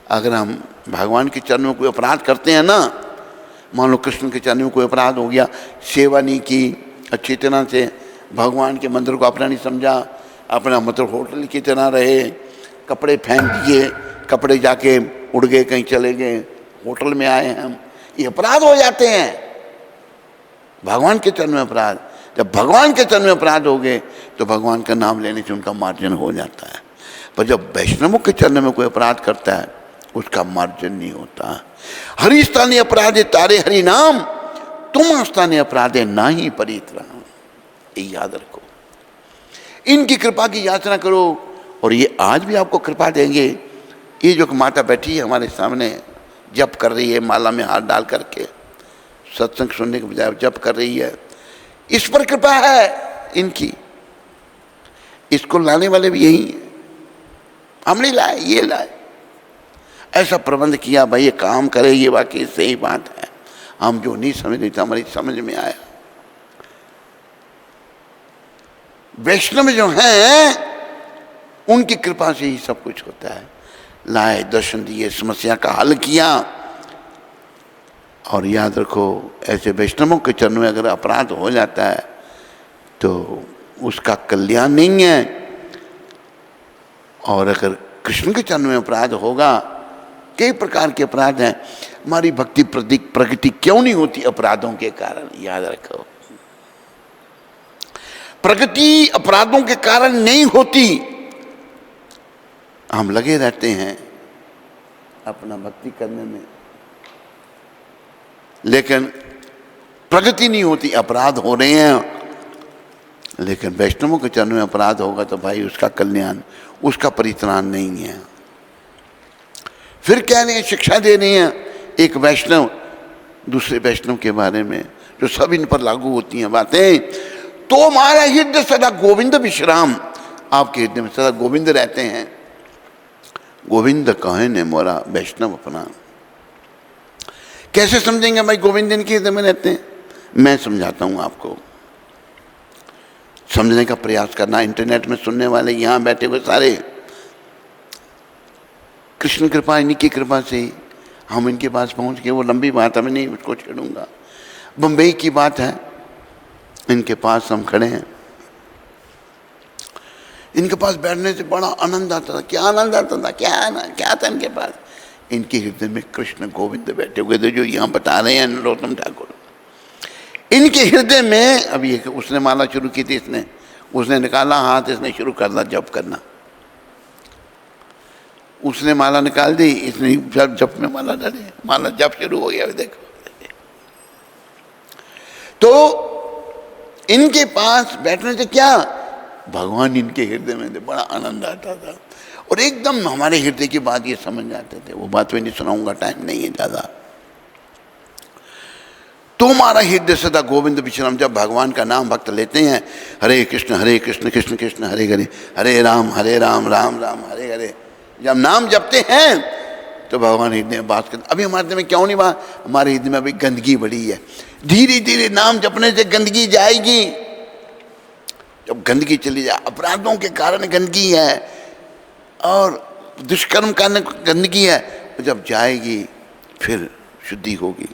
अगर हम भगवान के चरणों में कोई अपराध करते हैं ना, मान लो कृष्ण के चरणों में कोई अपराध हो गया, सेवा नहीं की अच्छी तरह से, भगवान के मंदिर को अपना नहीं समझा, अपना मतलब होटल की तरह रहे, कपड़े फेंक दिए, कपड़े जाके उड़ गए, कहीं चले गए, होटल में आए हम, ये अपराध हो जाते हैं। भगवान के चरण में अपराध, जब भगवान के चरण में अपराध हो गए तो भगवान का नाम लेने से उनका मार्जन हो जाता है। पर जब वैष्णवों के चरण में कोई अपराध करता है उसका मार्जन नहीं होता। हरि स्थाने अपराधे तारे हरि नाम, तुम स्थाने अपराधे ना ही परित्राण। ये याद रखो, इनकी कृपा की याचना करो और ये आज भी आपको कृपा देंगे। ये जो माता बैठी है हमारे सामने, जप कर रही है, माला में हाथ डाल करके, सत्संग सुनने के बजाय जप कर रही है, इस पर कृपा है इनकी। इसको लाने वाले भी यही है, हम नहीं लाए, ये लाए। ऐसा प्रबंध किया भाई ये काम करे, ये वाकई सही बात है। हम जो नहीं समझ रहे थे हमारी समझ में आया। वैष्णव जो हैं उनकी कृपा से ही सब कुछ होता है। लाए, दर्शन दिए, समस्या का हल किया। और याद रखो, ऐसे वैष्णवों के चरणों में अगर अपराध हो जाता है तो उसका कल्याण नहीं है। और अगर कृष्ण के चरणों में अपराध होगा, कई प्रकार के अपराध हैं, हमारी भक्ति प्रगति क्यों नहीं होती? अपराधों के कारण। याद रखो, प्रगति अपराधों के कारण नहीं होती। हम लगे रहते हैं अपना भक्ति करने में, लेकिन प्रगति नहीं होती, अपराध हो रहे हैं। लेकिन वैष्णवों के चरणों में अपराध होगा तो भाई उसका कल्याण, उसका परित्राण नहीं है। फिर कह रहे हैं, शिक्षा दे रहे हैं एक वैष्णव दूसरे वैष्णव के बारे में, जो सब इन पर लागू होती हैं बातें। तो हमारा हृदय सदा गोविंद विश्राम, आपके हृदय में सदा गोविंद रहते हैं। गोविंद कहे ने मोरा वैष्णव अपना। कैसे समझेंगे भाई गोविंद इनके हृदय में रहते हैं? मैं समझाता हूं आपको, समझने का प्रयास करना। इंटरनेट में सुनने वाले, यहाँ बैठे हुए सारे, कृष्ण कृपा, इन्हीं की कृपा से हम इनके पास पहुंच गए। वो लंबी बात है, मैं नहीं उसको छेड़ूंगा। बम्बई की बात है, इनके पास हम खड़े हैं, इनके पास बैठने से बड़ा आनंद आता था। क्या आनंद आता था? क्या था इनके पास? इनके हृदय में कृष्ण गोविंद बैठे हुए थे, जो यहाँ बता रहे हैं नरोत्तम ठाकुर। इनके हृदय में, अभी उसने माला शुरू की थी, उसने निकाला हाथ, इसने शुरू कर दिया जप करना। उसने माला निकाल दी, इसने जप में माला डाली, माला जप शुरू हो गया। देखो, तो इनके पास बैठने से क्या, भगवान इनके हृदय में थे, बड़ा आनंद आता था। और एकदम हमारे हृदय की बात ये समझ जाते थे। वो बात मैं नहीं सुनाऊंगा, टाइम नहीं है ज़्यादा। तो हमारा हृदय सदा गोविंद विश्राम। जब भगवान का नाम भक्त लेते हैं, हरे कृष्ण कृष्ण कृष्ण हरे हरे, हरे राम राम राम हरे हरे, जब नाम जपते हैं तो भगवान हृदय में वास करते। अभी हमारे हृदय में क्यों नहीं वहाँ? हमारे हृदय में अभी गंदगी बड़ी है। धीरे धीरे नाम जपने से गंदगी जाएगी। जब गंदगी चली जाए, अपराधों के कारण गंदगी है और दुष्कर्म कारण गंदगी है, जब जाएगी फिर शुद्धि होगी।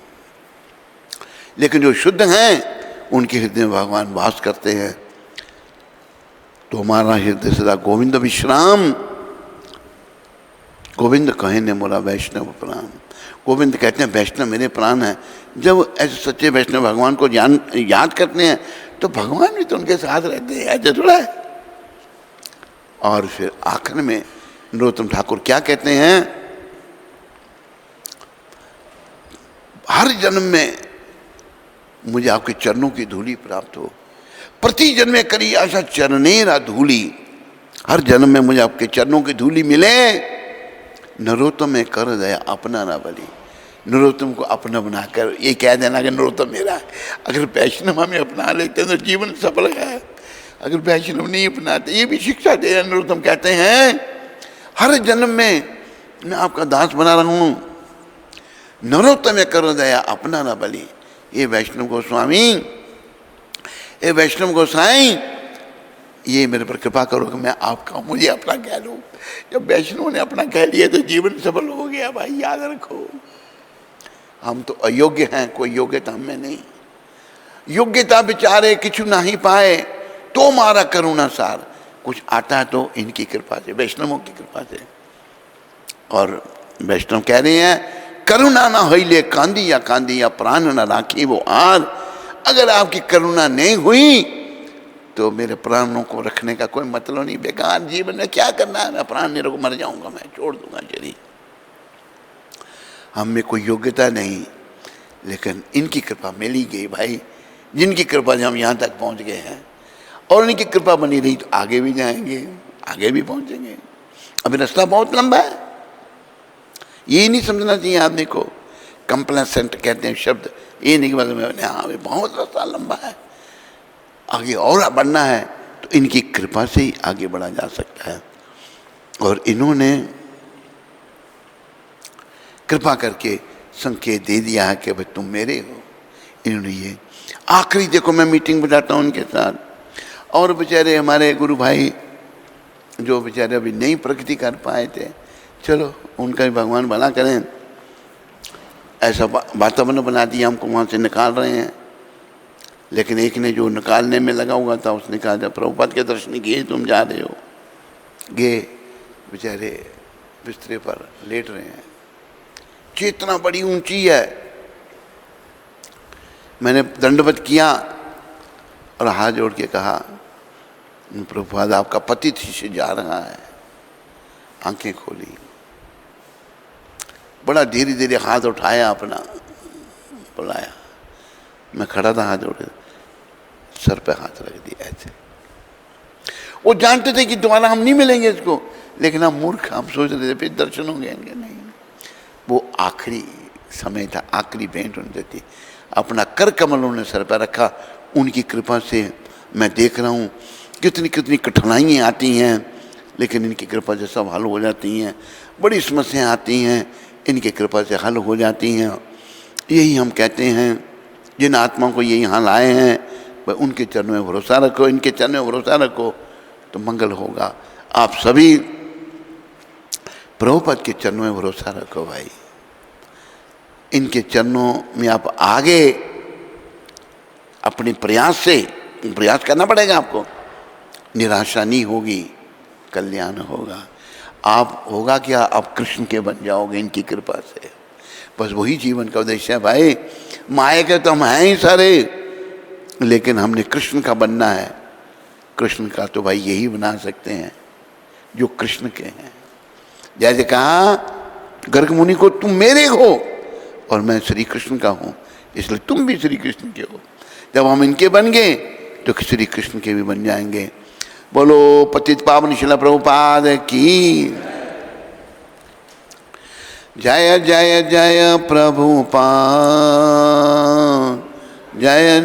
लेकिन जो शुद्ध हैं उनके हृदय में भगवान वास करते हैं। तो हमारा हृदय सदा गोविंद विश्राम। गोविंद कहे ने मोरा वैष्णव प्राण। गोविंद कहते हैं वैष्णव मेरे प्राण हैं। जब ऐसे सच्चे वैष्णव भगवान को याद करते हैं तो भगवान भी तो उनके साथ रहते हैं, ऐसे थोड़ा है। और फिर आखिर में नरोत्तम ठाकुर क्या कहते हैं? हर जन्म में मुझे आपके चरणों की धूली प्राप्त हो। प्रति जन्मे करी आशा चरणेरा धूली। हर जन्म में मुझे आपके चरणों की धूली मिले। नरोत्तम में कर दया अपना ना बली। नरोत्तम को अपना बनाकर ये कह देना कि नरोत्तम मेरा है। अगर वैष्णव हमें अपना लेते हैं तो जीवन सफल है। अगर वैष्णव नहीं अपनाते, ये भी शिक्षा दे रहे नरोत्तम कहते हैं हर जन्म में मैं आपका दास बना रहा हूँ। नरोत्तम में कर दया अपना ना बली। ये वैष्णव गोस्वामी, ये वैष्णव गोसाई, ये मेरे पर कृपा करो कि मैं आपका मुझे अपना कह लूँ। जब वैष्णव ने अपना कह लिया तो जीवन सफल हो गया भाई, याद रखो। हम तो अयोग्य हैं, कोई योग्यता हमें नहीं। योग्यता बेचारे किछु नहीं पाए तो मारा करुणा सार। कुछ आता है तो इनकी कृपा से, वैष्णवों की कृपा से। और वैष्णव कह रहे हैं करुणा ना होइले कांदी या प्राण न राखी वो आर। अगर आपकी करुणा नहीं हुई तो मेरे प्राणों को रखने का कोई मतलब नहीं। बेकार जीवन में क्या करना है? मैं प्राण नहीं रखूँ, मर जाऊंगा, मैं छोड़ दूंगा शरीर। हम में कोई योग्यता नहीं, लेकिन इनकी कृपा मिल ही गई भाई। जिनकी कृपा से हम यहाँ तक पहुँच गए हैं और इनकी कृपा बनी रही तो आगे भी जाएंगे, आगे भी पहुँचेंगे। अभी रास्ता बहुत लंबा है, ये नहीं समझना चाहिए आदमी को। कंप्लेसेंट कहते हैं शब्द, ये नहीं कि मतलब हाँ अभी बहुत रास्ता लंबा है, आगे और बढ़ना है, तो इनकी कृपा से ही आगे बढ़ा जा सकता है। और इन्होंने कृपा करके संकेत दे दिया है कि भाई तुम मेरे हो। इन्होंने ये आखिरी देखो, मैं मीटिंग बिठाता हूँ उनके साथ, और बेचारे हमारे गुरु भाई जो बेचारे अभी नहीं प्रगति कर पाए थे, चलो उनका भी भगवान भला करें। ऐसा वातावरण बना दिया, हमको वहाँ से निकाल रहे हैं। लेकिन एक ने जो निकालने में लगा हुआ था उसने कहा जब प्रभुपाद के दर्शन किए तुम जा रहे हो। गए, बेचारे बिस्तरे पर लेट रहे हैं। चेतना बड़ी ऊंची है। मैंने दंडवत किया और हाथ जोड़ के कहा प्रभुपाद आपका पति शिष्य जा रहा है। आंखें खोली, बड़ा धीरे धीरे हाथ उठाया, अपना बुलाया। मैं खड़ा था, हाथ जोड़ के सर पे हाथ रख दिया ऐसे। वो जानते थे कि दोबारा हम नहीं मिलेंगे इसको, लेकिन हम मूर्ख, हम सोच रहे थे फिर दर्शन होंगे इनके। नहीं, वो आखिरी समय था, आखिरी भेंट उनसे थी। अपना कर कमल उन्होंने सर पर रखा। उनकी कृपा से मैं देख रहा हूँ कितनी कितनी कठिनाइयाँ आती हैं, लेकिन इनकी कृपा से सब हल हो जाती हैं। बड़ी समस्याएं आती हैं, इनकी कृपा से हल हो जाती हैं। यही हम कहते हैं, जिन आत्माओं को ये यहाँ लाए हैं वह उनके चरणों में भरोसा रखो, इनके चरणों में भरोसा रखो तो मंगल होगा। आप सभी प्रभुपाद के चरणों में भरोसा रखो भाई। इनके चरणों में आप आगे अपने प्रयास से, प्रयास करना पड़ेगा आपको, निराशा नहीं होगी, कल्याण होगा। आप होगा क्या, आप कृष्ण के बन जाओगे इनकी कृपा से। बस वही जीवन का उद्देश्य है भाई। माया के तो हम हैं ही सारे, लेकिन हमने कृष्ण का बनना है। कृष्ण का तो भाई यही बना सकते हैं जो कृष्ण के हैं। जैसे कहा गर्ग मुनि को तुम मेरे हो और मैं श्री कृष्ण का हूँ, इसलिए तुम भी श्री कृष्ण के हो। जब हम इनके बन गए तो श्री कृष्ण के भी बन जाएंगे। बोलो पतित पावन शिला प्रभुपाद की जय जय जय प्रभुपाद जय।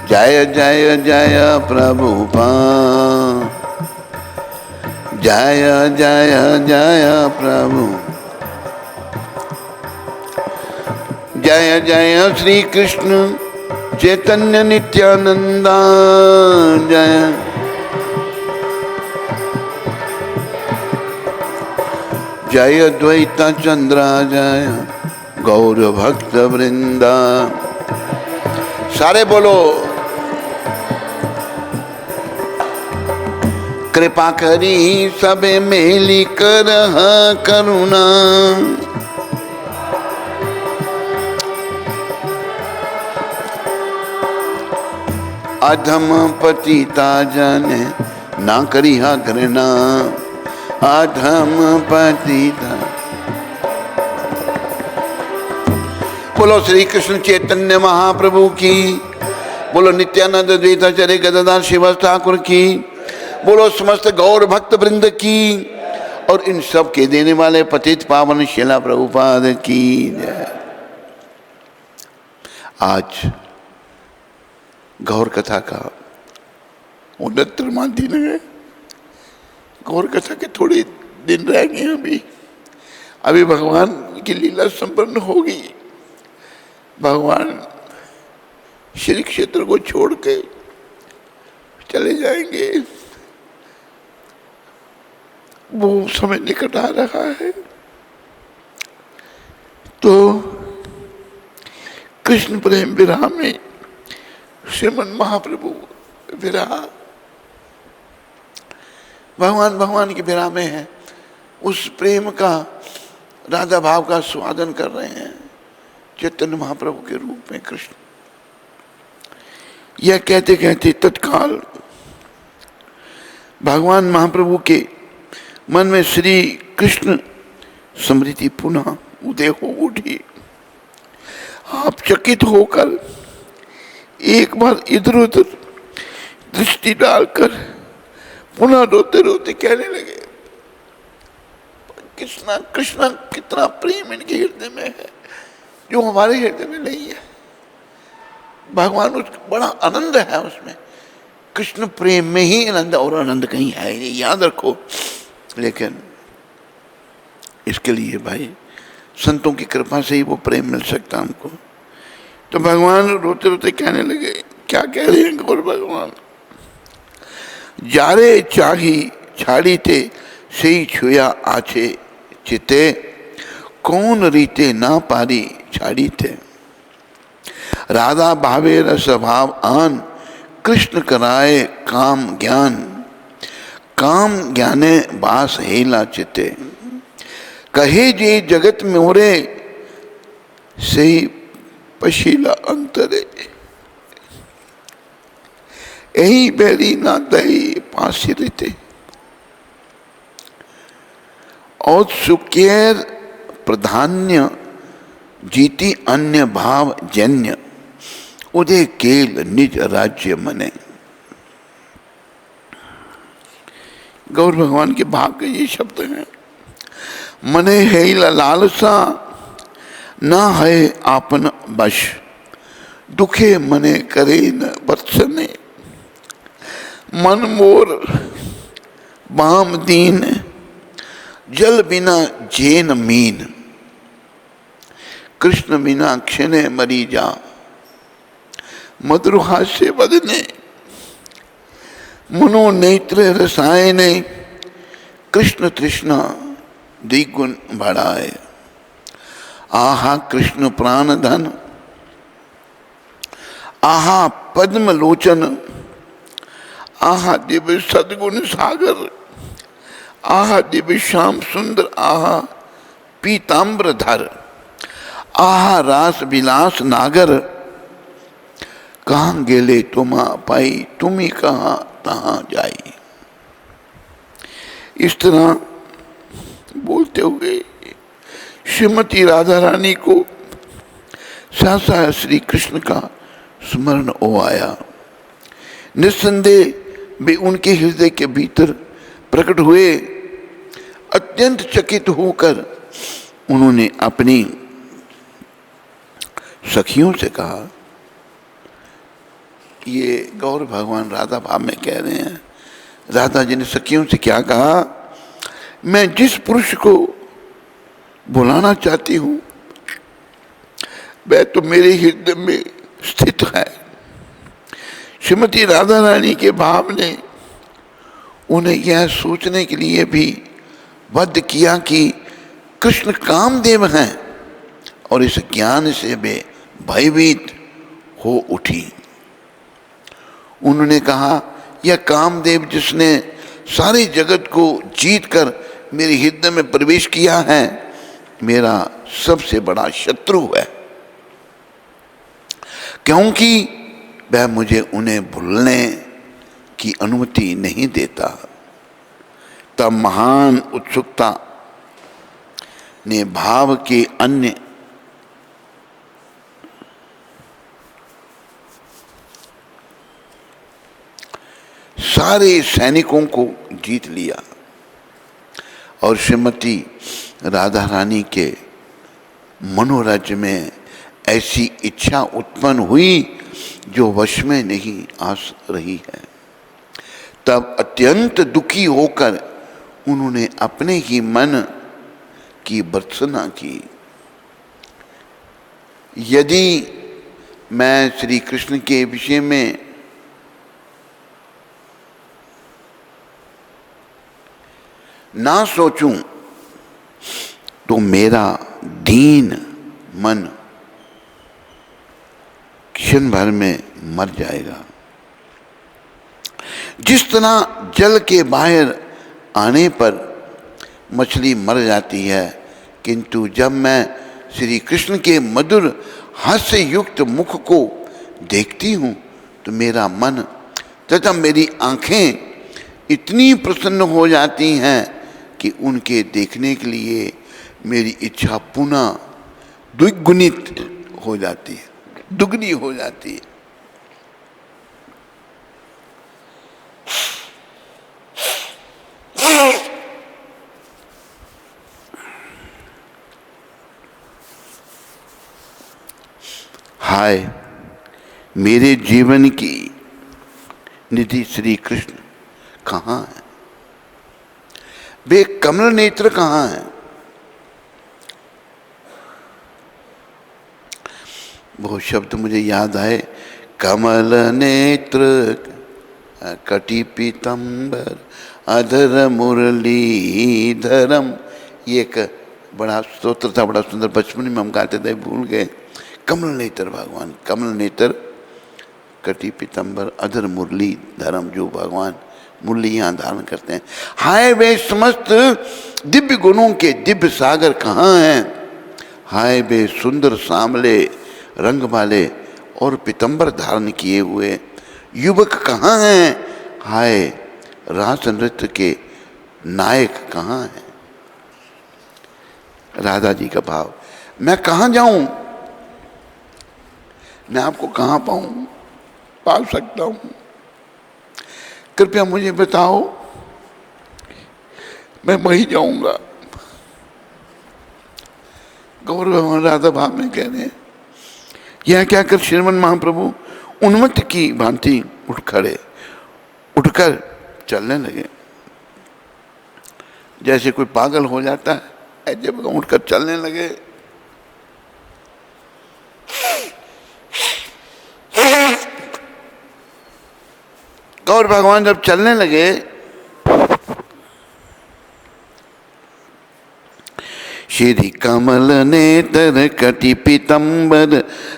जय जय जय प्रभुपाद जय जय जय प्रभु, जय जय श्री कृष्ण चैतन्य नित्यानंदा, जय जय द्वैत चंद्र, जय गौर भक्त वृंदा। सारे बोलो। कृपा करी सबे मेली कर करुणा, अधम पतिता जन ना करिहा घृणा, अधम पतिता। बोलो श्री कृष्ण चैतन्य महाप्रभु की, बोलो नित्यानंद द्वैताचार्य गदाधर शिव ठाकुर की, बोलो समस्त गौर भक्त वृंद की, और इन सब के देने वाले पतित पावन शिला प्रभुपाद की जय। आज गौर कथा का 69वां दिन है। गौर कथा के थोड़े दिन रह गए। अभी भगवान की लीला संपन्न होगी। भगवान श्री क्षेत्र को छोड़ के चले जाएंगे। वो समय निकट आ रहा है। तो कृष्ण प्रेम विरह में श्रीमन महाप्रभु विरह, भगवान के विरह में है। उस प्रेम का, राधा भाव का स्वादन कर रहे हैं चैतन्य महाप्रभु के रूप में कृष्ण। यह कहते कहते तत्काल भगवान महाप्रभु के मन में श्री कृष्ण स्मृति पुनः उदय हो उठी। आप चकित होकर एक बार इधर उधर दृष्टि डालकर पुनः रोते रोते कहने लगे, कृष्णा कृष्णा कितना प्रेम इनके हृदय में है जो हमारे हृदय में नहीं है। भगवान उस बड़ा आनंद है उसमें। कृष्ण प्रेम में ही आनंद, और आनंद कहीं है नहीं, याद रखो। लेकिन इसके लिए भाई संतों की कृपा से ही वो प्रेम मिल सकता हमको। तो भगवान रोते रोते कहने लगे, क्या कह रहे हैं गौर भगवान, जारे चाही छाड़ी थे सही छुया आछे चिते, कौन रीते ना पारी छाड़ी थे। राधा भावे रस भाव आन, कृष्ण कराए काम ज्ञान, काम ज्ञाने बास हेला चिते। कहे जे जगत मोरे सही पशीला अंतरे, यही बैरी ना दही पासी रीते। और सुकेर प्रधान्य जीती अन्य भाव जन्य, उदय केल निज राज्य मने। गौर भगवान के भाव के ये शब्द हैं। मने है लालसा ना है आपन बश, दुखे मने करे न बरसने। मन मोर बाम दीन, जल बिना जेन मीन। कृष्ण बिना क्षणे मरी जा, मधुर हास्य बदने। मनो नेत्र रसायने, कृष्ण तृष्णा द्विगुण बढ़ाए। आहा कृष्ण प्राण धन, आहा पद्म लोचन, आहा दिव्य सद्गुण सागर, आहा दिव्य श्याम सुंदर, आहा पीताम्बर धर, आहा रास विलास नागर। कहाँ गेले तुमा पाई, तुम ही कहाँ तहाँ जाई। इस तरह बोलते हुए श्रीमती राधा रानी को सहसा श्री कृष्ण का स्मरण हो आया। निस्संदेह वे उनके हृदय के भीतर प्रकट हुए। अत्यंत चकित होकर उन्होंने अपनी सखियों से कहा, ये गौर भगवान राधा भाव में कह रहे हैं। राधा जी ने सखियों से क्या कहा मैं जिस पुरुष को बुलाना चाहती हूं वह तो मेरे हृदय में स्थित है। श्रीमती राधा रानी के भाव ने उन्हें यह सोचने के लिए भी बद्ध किया कि कृष्ण कामदेव हैं, और इस ज्ञान से वे भयभीत हो उठी। उन्होंने कहा, यह कामदेव जिसने सारे जगत को जीतकर मेरे हृदय में प्रवेश किया है, मेरा सबसे बड़ा शत्रु है, क्योंकि वह मुझे उन्हें भूलने की अनुमति नहीं देता। तब महान उत्सुकता ने भाव के अन्य सारे सैनिकों को जीत लिया और श्रीमती राधा रानी के मनोराज्य में ऐसी इच्छा उत्पन्न हुई जो वश में नहीं आ रही है। तब अत्यंत दुखी होकर उन्होंने अपने ही मन की भर्त्सना की। यदि मैं श्री कृष्ण के विषय में ना सोचूं तो मेरा दीन मन क्षण भर में मर जाएगा। जिस तरह जल के बाहर आने पर मछली मर जाती है, किंतु जब मैं श्री कृष्ण के मधुर हास्य युक्त मुख को देखती हूँ तो मेरा मन तथा मेरी आँखें इतनी प्रसन्न हो जाती हैं कि उनके देखने के लिए मेरी इच्छा पुनः द्विगुणित हो जाती है, दुगनी हो जाती है। हाय, मेरे जीवन की निधि श्री कृष्ण कहाँ है? वे कमल नेत्र कहाँ हैं? वो शब्द मुझे याद आए, कमल नेत्र कटी पीतंबर अधर मुरली धरम। ये एक बड़ा स्तोत्र था, बड़ा सुंदर, बचपन में हम गाते थे, भूल गए। कमल नेत्र भगवान, कमल नेत्र कटी पीतंबर अधर मुरली धरम, जो भगवान मुरलियाँ धारण करते हैं। हाय, वे समस्त दिव्य गुणों के दिव्य सागर कहाँ हैं? हाय, वे सुंदर सांवले रंग वाले और पीतंबर धारण किए हुए युवक कहाँ हैं? हाय, रास नृत्य के नायक कहाँ हैं? राधा जी का भाव, मैं कहाँ जाऊं? मैं आपको कहाँ पाऊं, पा सकता हूं? कृपया मुझे बताओ, मैं वहीं जाऊंगा। गौर भगवान राधा भाव में कह रहे हैं। यह क्या कर श्रीमन महाप्रभु उन्मत्त की भांति उठकर चलने लगे। जैसे कोई पागल हो जाता है, ऐसे उठकर चलने लगे। गौर भगवान जब चलने लगे, श्री कमल नेत्र कटि पीतंबर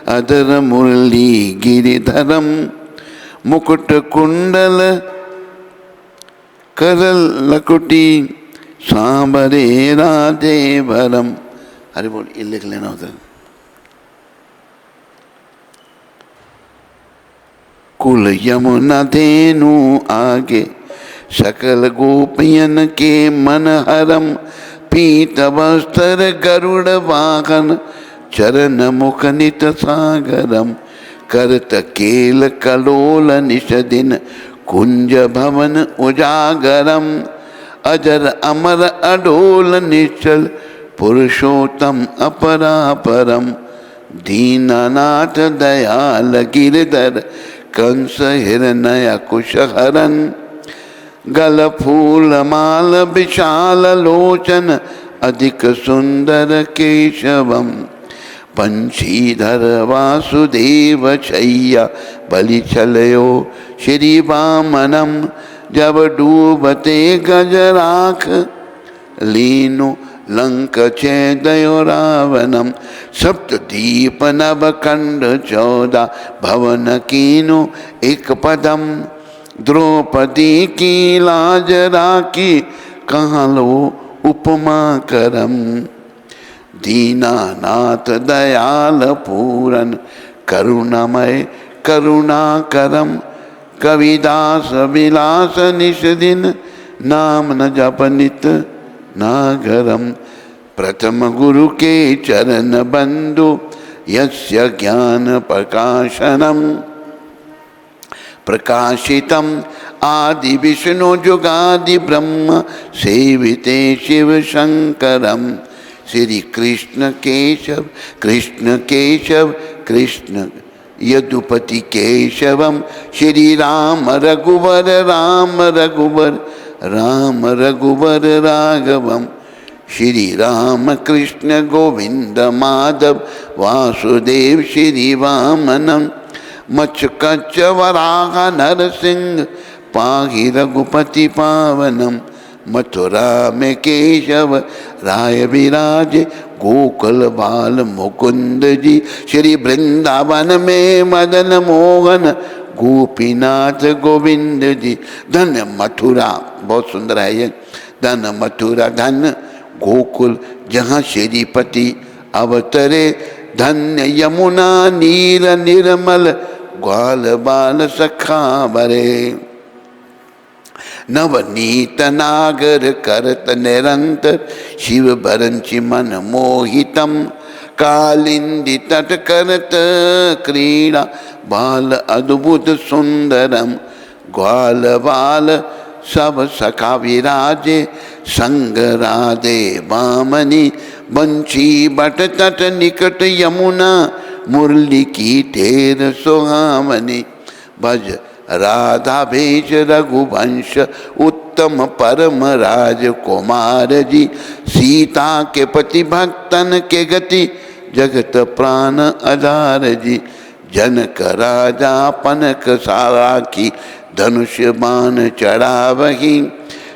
अधर मुरली गिरिधरम मुकुट कुंडल करल लकुटी सांबरे राधे भरम। अरे बोल, ये लिख लेना उधर। कुल यमुना धेनु आगे सकल गोपियन के मन हरम पीत वस्त्र गरुड़ वाहन चरण मुख नित सागरम करत केल कलोल निषदिन कुंज भवन उजागरम अजर अमर अडोल निश्चल पुरुषोत्तम अपरापरम दीनानाथ दयाल गिरधर कंस हिरण्य कुशहरन गल फूल माल विशाल लोचन अधिक सुंदर केशवम। पंशीधर वासुदेव छैया बलि चलयो श्री वामनम। जब डूबते गजराख लीनु लंक छेदयो रावणम। सप्तदीप नभ खंड 14 भवन कीनु एक पदम। द्रौपदी की लाज राखी कहाँ लो उपमा करम। दीनानाथ दयाल पूरन करुणामय करुणा करम। कविदास विलास निश दिन नाम न जपनित नागरम। प्रथम गुरु के चरण बंधु यस्य ज्ञान प्रकाशनम। प्रकाशितम आदि विष्णु जुगादि ब्रह्म सेविते शिव शंकरम। श्री कृष्ण केशव कृष्ण केशव कृष्ण यदुपति केशवम। श्री राम रघुवर राम रघुवर राम रघुवर राघवम। श्री राम कृष्ण गोविंद माधव वासुदेव श्री वामनम। मच्छ कच्छ वराह नरसिंह पाहि रघुपति पावनम। मथुरा में केशव राय विराज गोकुल बाल मुकुंद जी। श्री वृंदावन में मदन मोहन गोपीनाथ गोविंद जी। धन मथुरा, बहुत सुंदर है ये। धन मथुरा धन गोकुल जहाँ श्रीपति अवतरे। धन्य यमुना नीर निर्मल ग्वाल बाल सखा बरे। नवनीत नागर करत निरंतर शिव बरंचि मन मोहितम। कालिंदी तट करत क्रीड़ा बाल अद्भुत सुंदरम। ग्वाल बाल सब सखा विराजे संग राधे बामनी। बंशी बट तट निकट यमुना मुरली की ढेर सुहामनी। भज राधा भेष रघुवंश उत्तम परम राज कुमार जी। सीता के पति भक्तन के गति जगत प्राण आधार जी। जनक राजा पनक साराखी धनुष बाण चढ़ावही।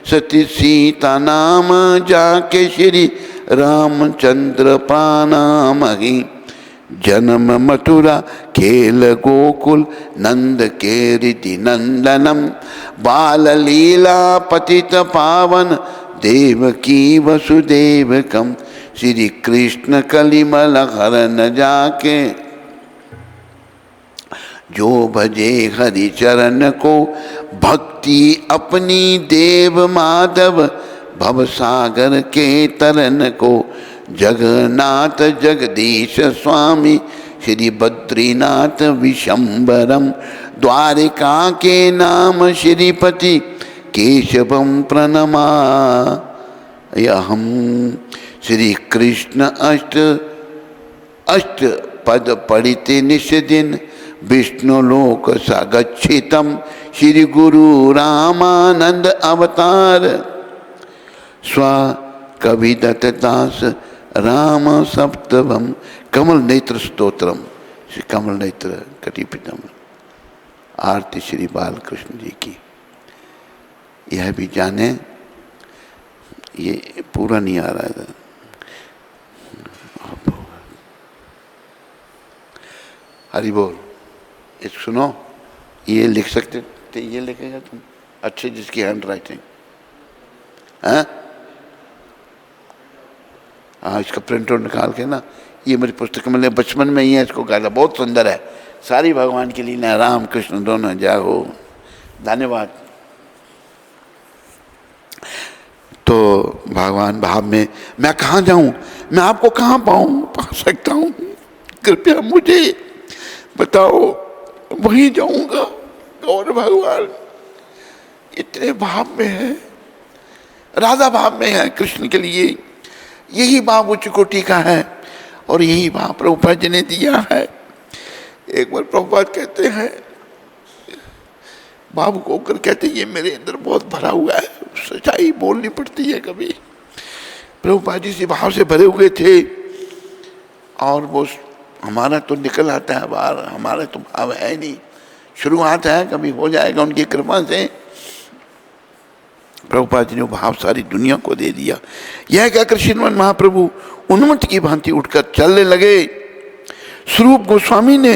सती सीता नाम जाके श्री रामचंद्र पानामही। जन्म मथुरा खेल गोकुल नंद के रीति नंदनम। बाल लीला पतित पावन देवकी वसुदेवकम। श्री कृष्ण कलिमल हरन जाके जो भजे हरि चरण को। भक्ति अपनी देव माधव भव सागर के तरन को। जगन्नाथ जगदीश स्वामी श्री बद्रीनाथ विशंबरम। द्वारिका के नाम श्रीपति केशवम प्रणमाम्यहम्। श्री कृष्ण अष्ट पद पढ़िते निश दिन विष्णु लोक सगच्छितम। श्री गुरु रामानंद अवतार स्व कविदत्त दास राम सप्तवम। कमल नेत्र स्तोत्रम श्री कमल नेत्र कटिपितम। आरती श्री बालकृष्ण जी की। यह भी जाने, ये पूरा नहीं आ रहा है। हरि बोल। एक सुनो, ये लिख सकते थे, ये लिखेगा तुम अच्छे जिसकी हैंड राइटिंग है। हाँ, इसका प्रिंट आउट निकाल के ना, ये मेरी पुस्तक में बचपन में ही है, इसको गाया, बहुत सुंदर है। सारी भगवान की लीला, राम कृष्ण दोनों जय हो। धन्यवाद। तो भगवान भाव में, मैं कहाँ जाऊँ, मैं आपको कहाँ पा सकता हूँ, कृपया मुझे बताओ, वहीं जाऊँगा। और भगवान इतने भाव में है, राधा भाव में है कृष्ण के लिए। यही भाव उच्च कोटि का है और यही भाव प्रभुपाद जी ने दिया है। एक बार प्रभुपाद कहते हैं, भावुक होकर कहते ये मेरे अंदर बहुत भरा हुआ है, सच्चाई बोलनी पड़ती है कभी। प्रभुपाद जी इसी भाव से भरे हुए थे और वो हमारा तो निकल आता है बाहर, हमारा तो भाव है नहीं, शुरुआत है, कभी हो जाएगा उनकी कृपा से। प्रभुपाद जी ने भाव सारी दुनिया को दे दिया। यह कहकर श्रीमन महाप्रभु उन्मत्त की भांति उठकर चलने लगे। स्वरूप गोस्वामी ने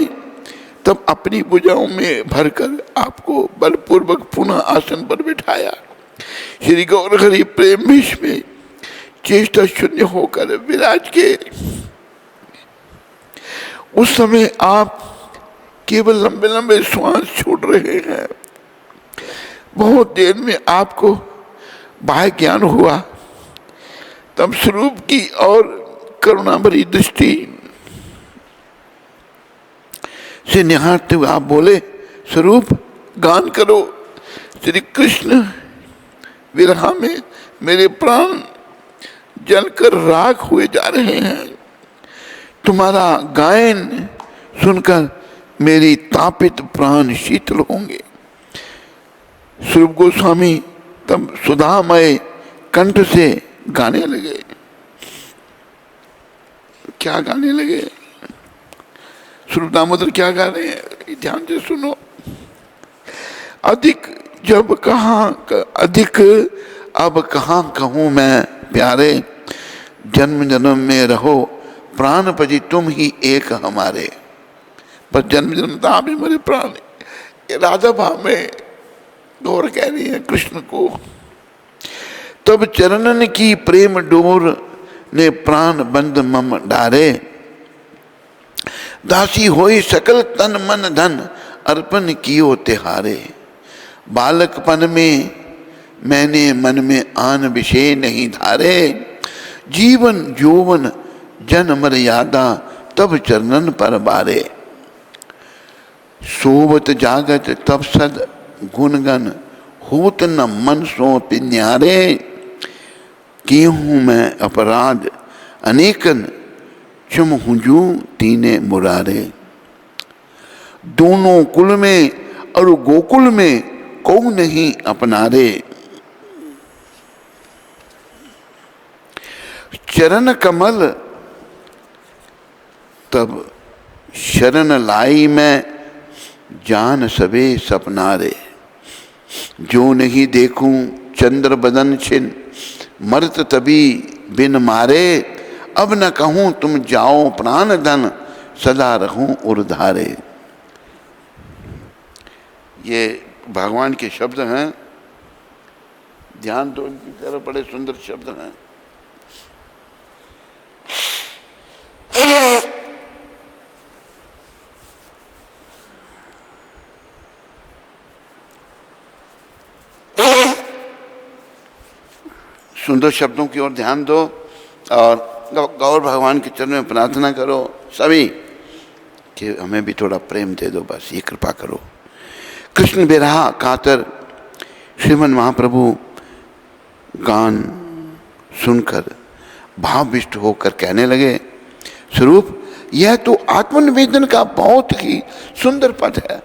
तब अपनी भुजाओं में भरकर आपको बलपूर्वक पुनः आसन पर बिठाया। श्री गौर हरि प्रेम विष में चेष्टा शून्य होकर विराज के। उस समय आप केवल लंबे लंबे श्वास छोड़ रहे हैं। बहुत देर में आपको बाह्य ज्ञान हुआ। तब स्वरूप की और करुणा भरी दृष्टि से निहारते हुए आप बोले, स्वरूप गान करो। श्री कृष्ण विरह में मेरे प्राण जलकर राख हुए जा रहे हैं। तुम्हारा गायन सुनकर मेरी तापित प्राण शीतल होंगे। स्वरूप गोस्वामी तब सुधामय कंठ से गाने लगे। क्या गाने लगे? स्वरूप दामोदर क्या गा रहे हैं, ध्यान से सुनो। अधिक जब कहाँ अधिक अब कहाँ कहूँ मैं प्यारे, जन्म जन्म में रहो प्राण पजी तुम ही एक हमारे। पर जन्म जन्म तो आप ही मेरे प्राण। राधा भाव में गौर कह रही है कृष्ण को। तब चरणन की प्रेम डोर ने प्राण बंद मम डारे। दासी होई सकल तन मन धन अर्पण कियो तिहारे। बालकपन में मैंने मन में आन विषय नहीं धारे। जीवन जोवन जन मर्यादा तब चरणन पर बारे। सोवत जागत तब सद गुणगन होत न मन सो पिन्यारे। केहूँ मैं अपराध अनेकन चुम हुजू तीने मुरारे। दोनों कुल में और गोकुल में को नहीं अपनारे। चरण कमल तब शरण लाई मैं जान सबे सपनारे। जो नहीं देखूं चंद्र बदन छिन मरत तभी बिन मारे। अब न कहूं तुम जाओ प्राण धन सदा रहूं उर्धारे। ये भगवान के शब्द हैं, ध्यान दो इनकी तरफ, बड़े सुंदर शब्द हैं। सुंदर शब्दों की ओर ध्यान दो और गौर भगवान के चरण में प्रार्थना करो सभी कि हमें भी थोड़ा प्रेम दे दो, बस ये कृपा करो। कृष्ण विरह कातर श्रीमन महाप्रभु गान सुनकर भावविष्ट होकर कहने लगे, स्वरूप यह तो आत्मनिवेदन का बहुत ही सुंदर पद है।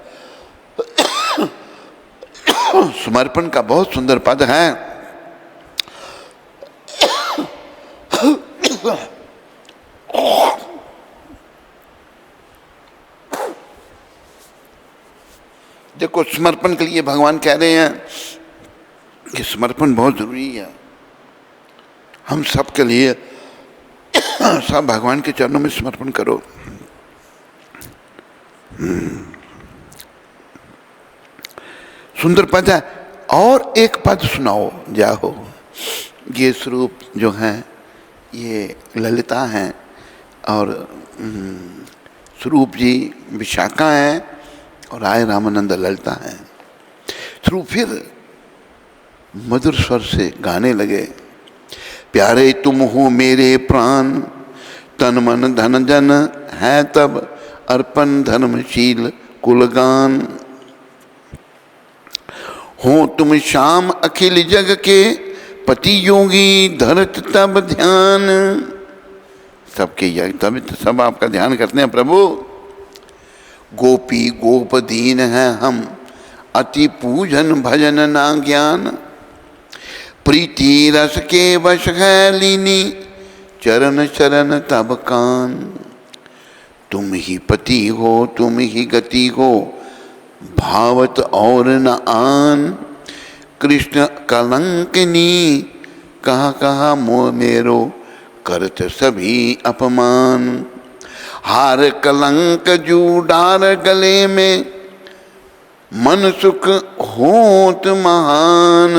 समर्पण का बहुत सुंदर पद है। देखो समर्पण के लिए भगवान कह रहे हैं कि समर्पण बहुत जरूरी है हम सब के लिए। सब भगवान के चरणों में समर्पण करो। सुंदर पद है। और एक पद सुनाओ जाओ। ये स्वरूप जो हैं ये ललिता हैं और स्वरूप जी विशाखा हैं और राय रामानंद ललिता हैं। स्वरूप फिर मधुर स्वर से गाने लगे, प्यारे तुम हो मेरे प्राण तन मन धन जन है तब अर्पण धर्मशील कुलगान। हो तुम श्याम अखिल जग के पति योगी धरत तब ध्यान। सबके तब सब आपका ध्यान करते हैं प्रभु। गोपी गोप दीन है हम अति पूजन भजन ना ज्ञान, प्रीति रस के वश है लीनी, चरण चरण तब कान। तुम ही पति हो तुम ही गति हो, भावत और न आन। कृष्ण कलंकनी कहा कहा मोह मेरो, करत सभी अपमान। हार कलंक जू डार गले में, मन सुख होत महान।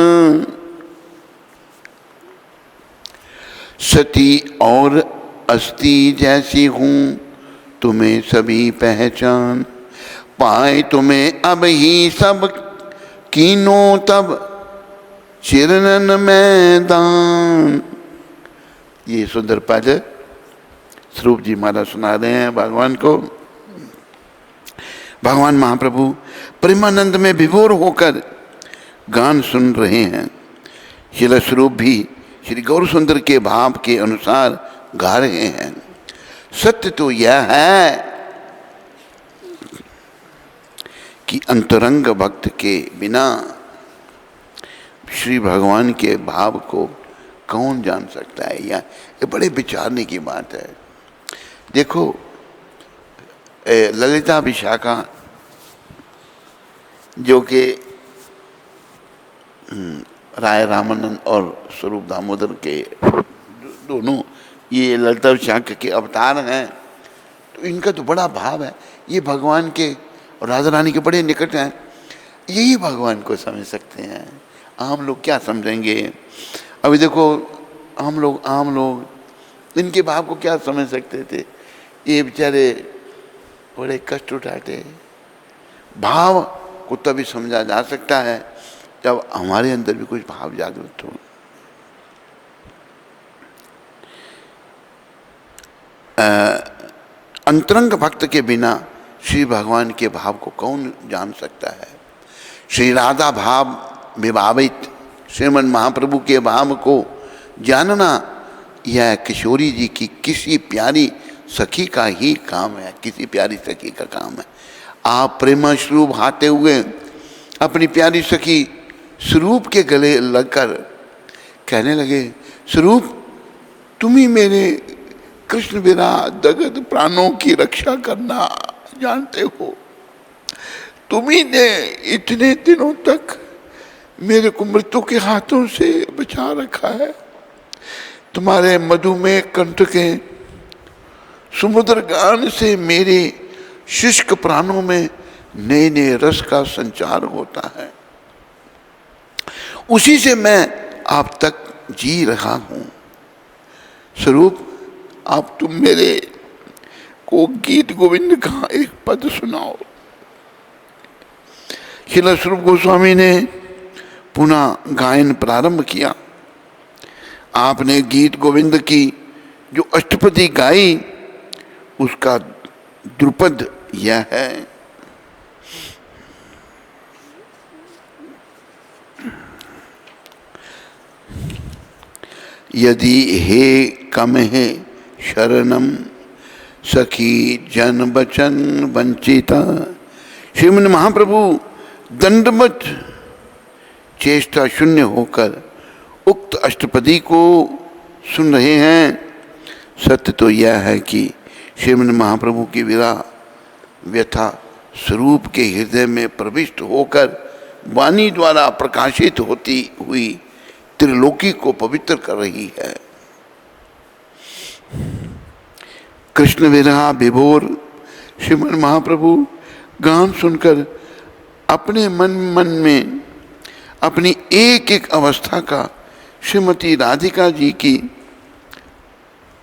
सती और अस्थि जैसी हूँ, तुम्हें सभी पहचान। पाए तुम्हें अब ही सब, कीनो तब चिरनन मैदान। ये सुंदर पद स्वरूप जी महाराज सुना रहे हैं भगवान को। भगवान महाप्रभु प्रेमानंद में विभोर होकर गान सुन रहे हैं। शिला स्वरूप भी श्री गौर सुंदर के भाव के अनुसार गा रहे हैं। सत्य तो यह है कि अंतरंग भक्त के बिना श्री भगवान के भाव को कौन जान सकता है। या ये बड़े विचारने की बात है। देखो ललिता विशाखा जो कि राय रामानंद और स्वरूप दामोदर के दोनों ये ललिता विशाखा के अवतार हैं, तो इनका तो बड़ा भाव है। ये भगवान के और राधा रानी के बड़े निकट हैं। यही भगवान को समझ सकते हैं। आम लोग क्या समझेंगे। अभी देखो आम लोग इनके भाव को क्या समझ सकते थे। ये बेचारे बड़े कष्ट उठाते। भाव को तभी समझा जा सकता है जब हमारे अंदर भी कुछ भाव जागृत हो। अंतरंग भक्त के बिना श्री भगवान के भाव को कौन जान सकता है। श्री राधा भाव विभावित श्रीमन महाप्रभु के भाव को जानना यह किशोरी जी की किसी प्यारी सखी का ही काम है। किसी प्यारी सखी का काम है। आप प्रेमा स्वरूप हाथे हुए अपनी प्यारी सखी स्वरूप के गले लगकर कहने लगे, स्वरूप तुम ही मेरे कृष्ण बिना जगत प्राणों की रक्षा करना जानते हो। तुम ही ने इतने दिनों तक मेरे को मृत्यु के हाथों से बचा रखा है। तुम्हारे मधुमेह कंठ के समुद्र गान से मेरे शुष्क प्राणों में नए नए रस का संचार होता है। उसी से मैं आप तक जी रहा हूं। स्वरूप आप तुम मेरे को गीत गोविंद का एक पद सुनाओ। श्रील स्वरूप गोस्वामी ने पुनः गायन प्रारंभ किया। आपने गीत गोविंद की जो अष्टपदी गाई उसका द्रुपद यह है। यदि हे कम है शरणम सखी जन बचन वंचिता। श्रीमन महाप्रभु दंडवत चेष्टा शून्य होकर उक्त अष्टपदी को सुन रहे हैं। सत्य तो यह है कि श्रीमन महाप्रभु की विरह व्यथा स्वरूप के हृदय में प्रविष्ट होकर वाणी द्वारा प्रकाशित होती हुई त्रिलोकी को पवित्र कर रही है। कृष्ण विरह विभोर श्रीमन महाप्रभु गान सुनकर अपने मन में अपनी एक एक अवस्था का श्रीमती राधिका जी की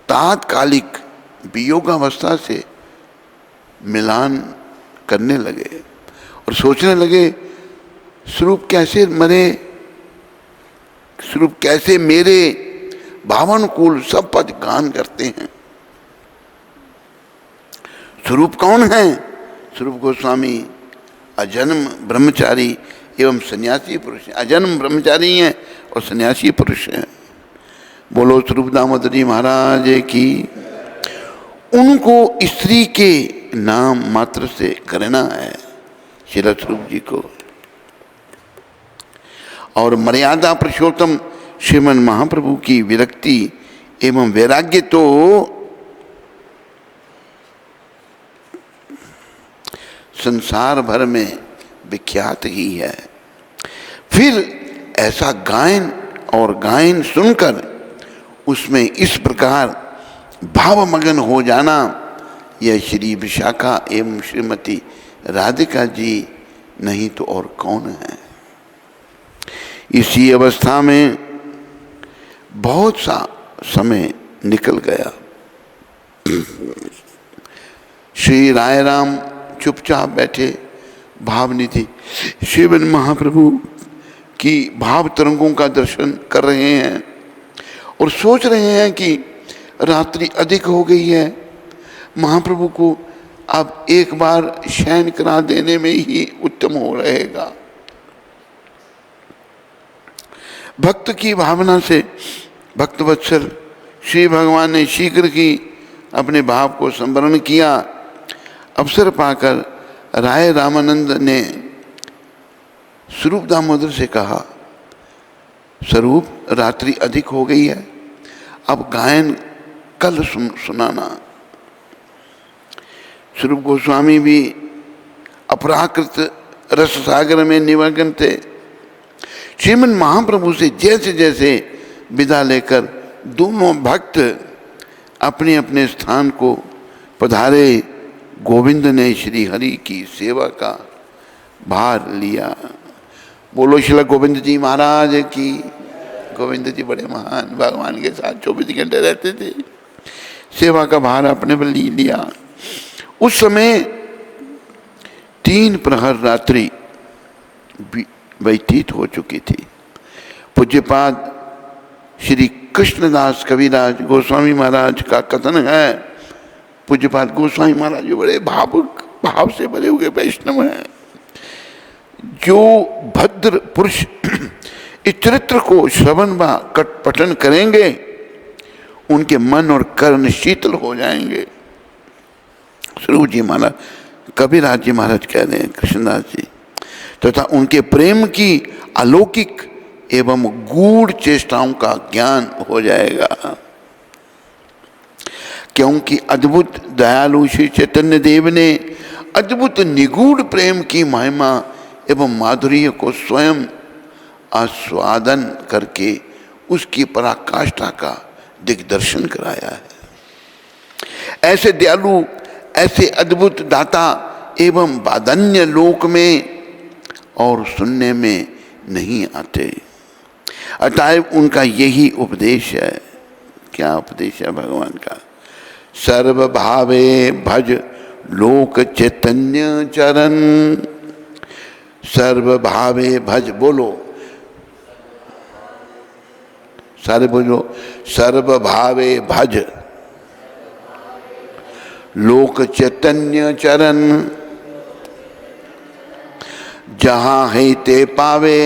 तात्कालिक वियोगावस्था से मिलान करने लगे और सोचने लगे, स्वरूप कैसे मरे, स्वरूप कैसे मेरे भावानुकूल सब पद गान करते हैं। स्वरूप कौन है? स्वरूप गोस्वामी अजन्म ब्रह्मचारी एवं सन्यासी पुरुष हैं। अजन्म ब्रह्मचारी हैं और सन्यासी पुरुष हैं। बोलो स्वरूप दामोदर जी महाराज की। उनको स्त्री के नाम मात्र से करना है। श्री स्वरूप जी को और मर्यादा पुरुषोत्तम श्रीमन महाप्रभु की विरक्ति एवं वैराग्य तो संसार भर में विख्यात ही है। फिर ऐसा गायन और गायन सुनकर उसमें इस प्रकार भावमगन हो जाना, यह श्री विशाखा एवं श्रीमती राधिका जी नहीं तो और कौन है। इसी अवस्था में बहुत सा समय निकल गया। श्री राय राम चुपचाप बैठे भावनिधि श्रीमन महाप्रभु की भाव तरंगों का दर्शन कर रहे हैं और सोच रहे हैं कि रात्रि अधिक हो गई है, महाप्रभु को अब एक बार शयन करा देने में ही उत्तम हो रहेगा। भक्त की भावना से भक्तवत्सल श्री भगवान ने शीघ्र ही अपने भाव को संवरण किया। अवसर पाकर राय रामानंद ने स्वरूप दामोदर से कहा, स्वरूप रात्रि अधिक हो गई है, अब गायन कल सुनाना। स्वरूप गोस्वामी भी अपराकृत रस सागर में निमग्न थे। श्रीमन महाप्रभु से जैसे जैसे विदा लेकर दोनों भक्त अपने अपने स्थान को पधारे, गोविंद ने श्री हरि की सेवा का भार लिया। बोलो श्री गोविंद जी महाराज की। गोविंद जी बड़े महान भगवान के साथ 24 घंटे रहते थे, सेवा का भार अपने पर लिया। उस समय 3 प्रहर रात्रि व्यतीत हो चुकी थी। पूज्यपाद श्री कृष्णदास कविराज गोस्वामी महाराज का कथन है, पूज्यपाद गोस्वामी महाराज जो बड़े भावुक भाव से भरे हुए वैष्णव हैं, जो भद्र पुरुष इस चरित्र को श्रवण व पठन करेंगे उनके मन और कर्ण शीतल हो जाएंगे। स्वरूप जी महाराज कविराज जी महाराज कह रहे हैं कृष्णदास जी, तथा उनके प्रेम की अलौकिक एवं गूढ़ चेष्टाओं का ज्ञान हो जाएगा। क्योंकि अद्भुत दयालु श्री चैतन्य देव ने अद्भुत निगूढ़ प्रेम की महिमा एवं माधुर्य को स्वयं आस्वादन करके उसकी पराकाष्ठा का दिग्दर्शन कराया है। ऐसे दयालु, ऐसे अद्भुत दाता एवं बाधन्य लोक में और सुनने में नहीं आते। अतएव उनका यही उपदेश है। क्या उपदेश है भगवान का? सर्व भावे भज लोक चैतन्य चरण। सर्व भावे भज, बोलो सारे बोलो, सर्व भावे भज लोक चैतन्य चरण। जहां है ते पावे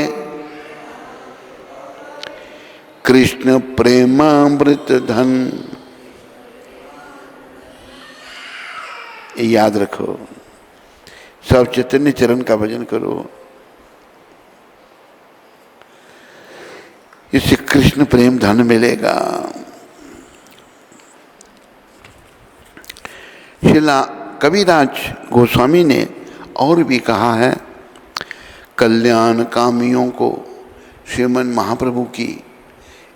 कृष्ण प्रेमामृत धन। याद रखो, सब चैतन्य चरण का भजन करो, इससे कृष्ण प्रेम धन मिलेगा। श्रीला कविराज गोस्वामी ने और भी कहा है, कल्याण कामियों को श्रीमन महाप्रभु की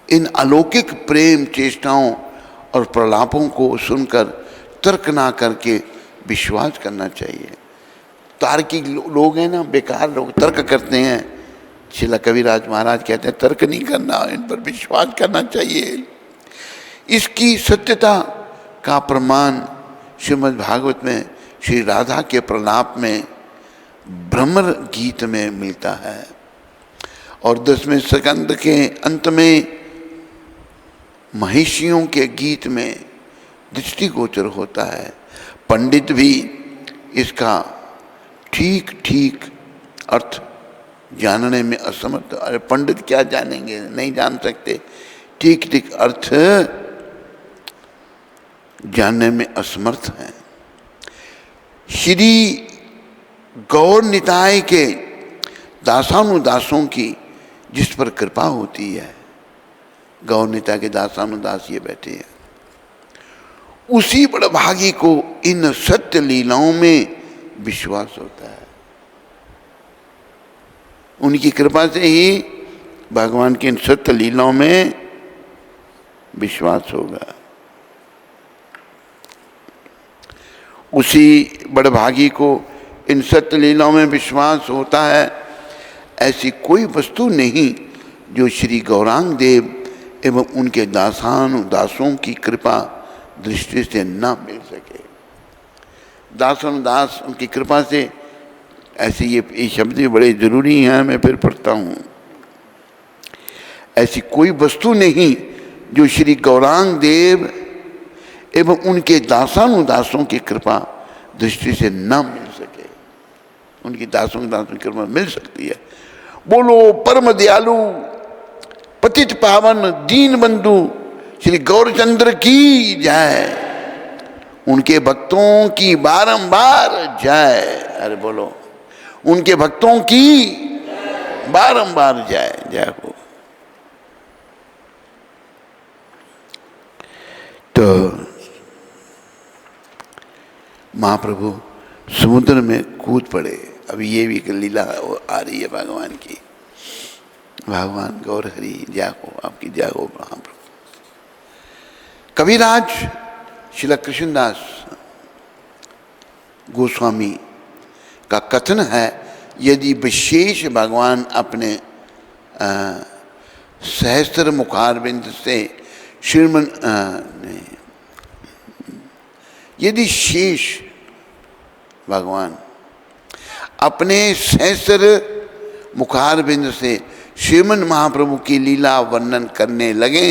इन अलौकिक प्रेम चेष्टाओं और प्रलापों को सुनकर तर्क ना करके विश्वास करना चाहिए। तार्किक लोग हैं ना, बेकार लोग तर्क करते हैं। श्रीला कविराज महाराज कहते हैं तर्क नहीं करना, इन पर विश्वास करना चाहिए। इसकी सत्यता का प्रमाण श्रीमद् भागवत में श्री राधा के प्रलाप में भ्रमर गीत में मिलता है और 10वें स्कंद के अंत में महिषियों के गीत में दृष्टिगोचर होता है। पंडित भी इसका ठीक ठीक अर्थ जानने में असमर्थ। अरे पंडित क्या जानेंगे, नहीं जान सकते। ठीक ठीक अर्थ जानने में असमर्थ हैं। श्री गौर निताय के दासानुदासों की जिस पर कृपा होती है, गौर नेता के दासानुदास ये बैठे हैं, उसी बड़भागी को इन सत्य लीलाओं में विश्वास होता है। उनकी कृपा से ही भगवान की इन सत्य लीलाओं में विश्वास होगा। उसी बड़भागी को इन सत्य लीलाओं में विश्वास होता है। ऐसी कोई वस्तु नहीं जो श्री गौरांग देव एवं उनके दासों की कृपा दृष्टि से न मिल सके। दास उनकी कृपा से, ऐसे ये शब्द भी बड़े जरूरी हैं, मैं फिर पढ़ता हूँ। ऐसी कोई वस्तु नहीं जो श्री गौरांग देव एवं उनके दासानुदासों की कृपा दृष्टि से न मिल सके। उनकी दासों की कृपा मिल सकती है। बोलो परम दयालु पतित पावन दीन बंधु श्री गौरचंद्र की जय। उनके भक्तों की बारंबार जय। अरे बोलो, उनके भक्तों की बारंबार जय जय हो। तो महाप्रभु समुद्र में कूद पड़े। अभी ये भी एक लीला आ रही है भगवान की। भगवान गौर हरि जागो, आपकी जागो महाप्रभु। कविराज श्रील कृष्णदास गोस्वामी का कथन है, यदि विशेष भगवान अपने सहस्त्र मुखारविंद से श्रीमन यदि शेष भगवान अपने सहस्त्र मुखारविंद से श्रीमन महाप्रभु की लीला वर्णन करने लगे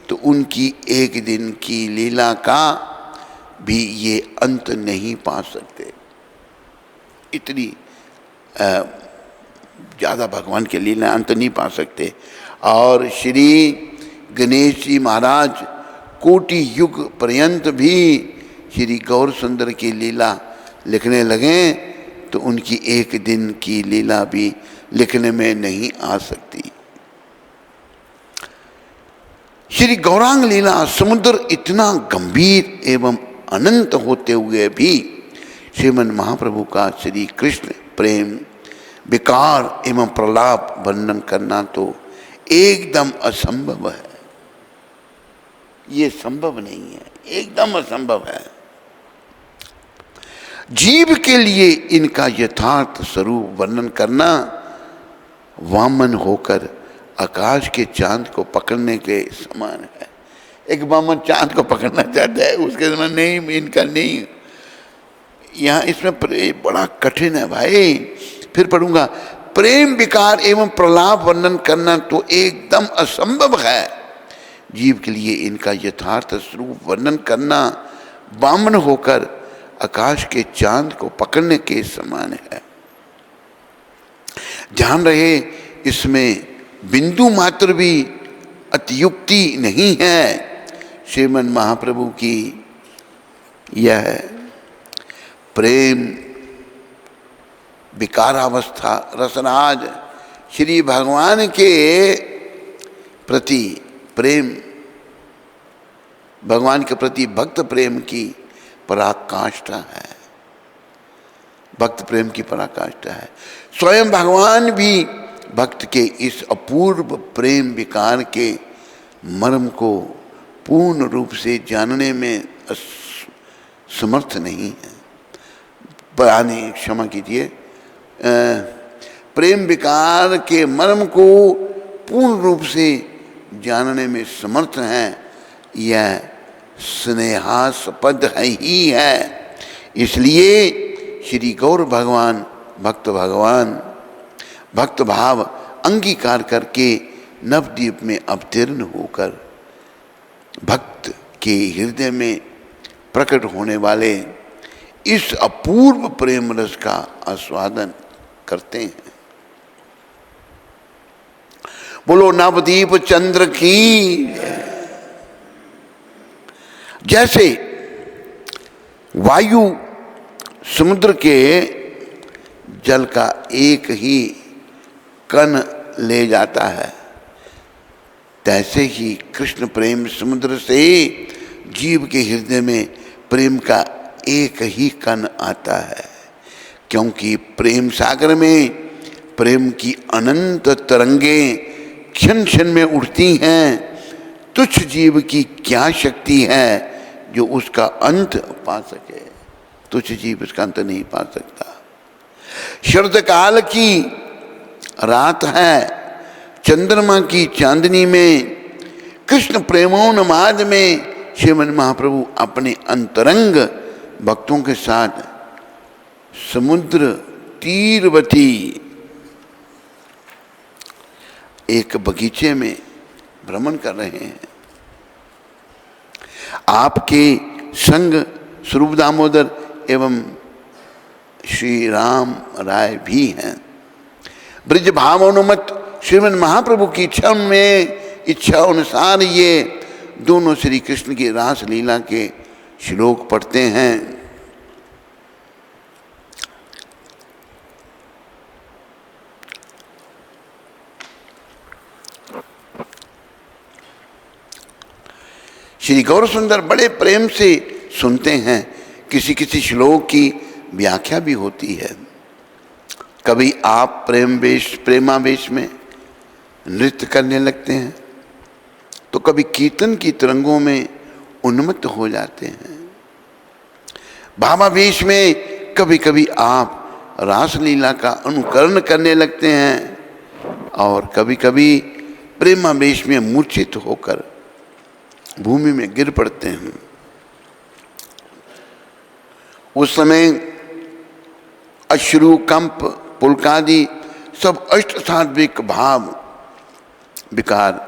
तो उनकी एक दिन की लीला का भी ये अंत नहीं पा सकते। इतनी ज़्यादा भगवान की लीला अंत नहीं पा सकते। और श्री गणेश जी महाराज कोटि युग पर्यंत भी श्री गौर सुंदर की लीला लिखने लगे तो उनकी एक दिन की लीला भी लिखने में नहीं आ सकती। श्री गौरांग लीला समुद्र इतना गंभीर एवं अनंत होते हुए भी श्रीमन महाप्रभु का श्री कृष्ण प्रेम विकार एवं प्रलाप वर्णन करना तो एकदम असंभव है। ये संभव नहीं है, एकदम असंभव है। जीव के लिए इनका यथार्थ स्वरूप वर्णन करना वामन होकर आकाश के चांद को पकड़ने के समान है। एक वामन चांद को पकड़ना चाहता है, उसके समान नहीं, इनका नहीं। यहाँ इसमें बड़ा कठिन है भाई। फिर पढ़ूंगा, प्रेम विकार एवं प्रलाप वर्णन करना तो एकदम असंभव है। जीव के लिए इनका यथार्थ स्वरूप वर्णन करना वामन होकर आकाश के चांद को पकड़ने के समान है। ध्यान रहे, इसमें बिंदु मात्र भी अतियुक्ति नहीं है। श्रीमन महाप्रभु की यह प्रेम विकारावस्था रसराज श्री भगवान के प्रति प्रेम, भगवान के प्रति भक्त प्रेम की पराकाष्ठा है। भक्त प्रेम की पराकाष्ठा है। स्वयं भगवान भी भक्त के इस अपूर्व प्रेम विकार के मर्म को पूर्ण रूप से जानने में समर्थ नहीं है। क्षमा कीजिए, प्रेम विकार के मर्म को पूर्ण रूप से जानने में समर्थ हैं, यह स्नेहास्पद ही है। इसलिए श्री गौर भगवान भक्त भाव अंगीकार करके नवद्वीप में अवतीर्ण होकर भक्त के हृदय में प्रकट होने वाले इस अपूर्व प्रेम रस का आस्वादन करते हैं। बोलो नवदीप चंद्र की। जैसे वायु समुद्र के जल का एक ही कण ले जाता है, तैसे ही कृष्ण प्रेम समुद्र से जीव के हृदय में प्रेम का एक ही कण आता है, क्योंकि प्रेम सागर में प्रेम की अनंत तरंगें क्षण क्षण में उठती हैं। तुच्छ जीव की क्या शक्ति है जो उसका अंत पा सके? तुच्छ जीव उसका अंत नहीं पा सकता। शरद काल की रात है, चंद्रमा की चांदनी में कृष्ण प्रेमोन्माद में श्रीमन महाप्रभु अपने अंतरंग भक्तों के साथ समुद्र तीरवती एक बगीचे में भ्रमण कर रहे हैं। आपके संग स्वरूप दामोदर एवं श्री राम राय भी हैं। ब्रज भावानुमत श्रीमन महाप्रभु की इच्छा अनुसार ये दोनों श्री कृष्ण की रास लीला के श्लोक पढ़ते हैं। श्री गौर सुंदर बड़े प्रेम से सुनते हैं। किसी किसी श्लोक की व्याख्या भी होती है। कभी आप प्रेमावेश में नृत्य करने लगते हैं, तो कभी कीर्तन की तरंगों में उन्मत्त हो जाते हैं। भावावेश में कभी कभी आप रासलीला का अनुकरण करने लगते हैं और कभी कभी प्रेमावेश में मूर्छित होकर भूमि में गिर पड़ते हैं। उस समय अश्रु, कंप, पुलकादि सब अष्ट सात्विक भाव विकार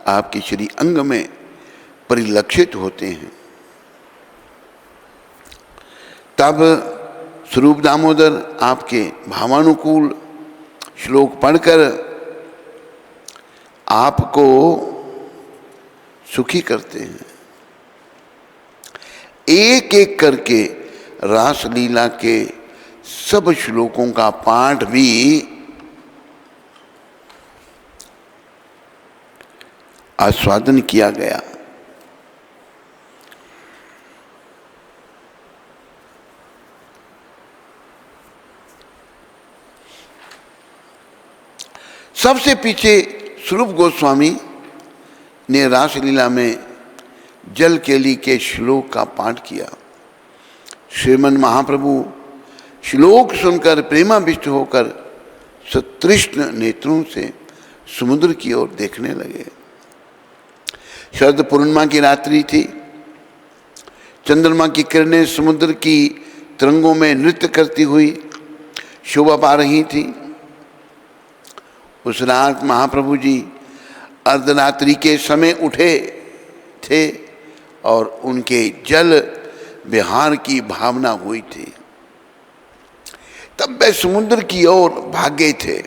आपके श्री अंग में परिलक्षित होते हैं। तब स्वरूप दामोदर आपके भावानुकूल श्लोक पढ़कर आपको सुखी करते हैं। एक एक करके रासलीला के सब श्लोकों का पाठ भी आस्वादन किया गया। सबसे पीछे स्वरूप गोस्वामी ने रासलीला में जल केली के श्लोक का पाठ किया। श्रीमन महाप्रभु श्लोक सुनकर प्रेमाविष्ट होकर सतृष्ण नेत्रों से समुद्र की ओर देखने लगे। शरद पूर्णिमा की रात्रि थी। चंद्रमा की किरणें समुद्र की तरंगों में नृत्य करती हुई शोभा पा रही थी। उस रात महाप्रभु जी अर्धरात्रि के समय उठे थे और उनके जल विहार की भावना हुई थी। तब वे समुद्र की ओर भागे थे।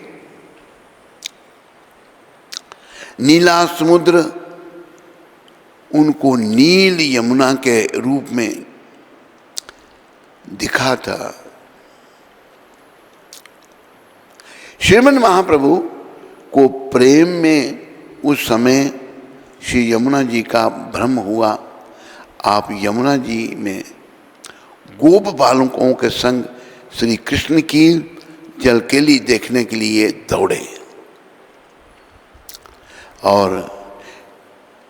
नीला समुद्र उनको नील यमुना के रूप में दिखा था। श्रीमन महाप्रभु को प्रेम में उस समय श्री यमुना जी का भ्रम हुआ। आप यमुना जी में गोप बालकों के संग श्री कृष्ण की जलकेली देखने के लिए दौड़े और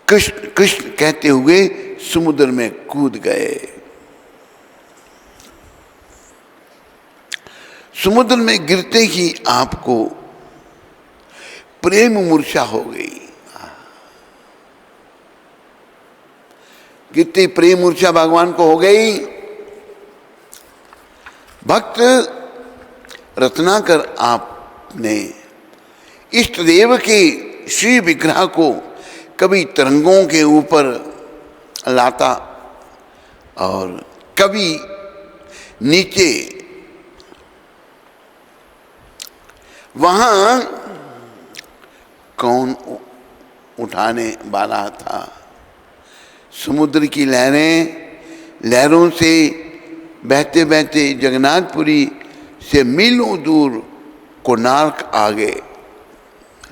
कृष्ण कृष्ण कहते हुए समुद्र में कूद गए। समुद्र में गिरते ही आपको प्रेम मूर्छा हो गई। गिरते प्रेम मूर्छा भगवान को हो गई। भक्त रत्नाकर आपने इष्ट देव के श्री विग्रह को कभी तरंगों के ऊपर लाता और कभी नीचे। वहां कौन उठाने वाला था? समुद्र की लहरों से बहते बहते जगन्नाथपुरी से मीलों दूर कोणार्क आ गए।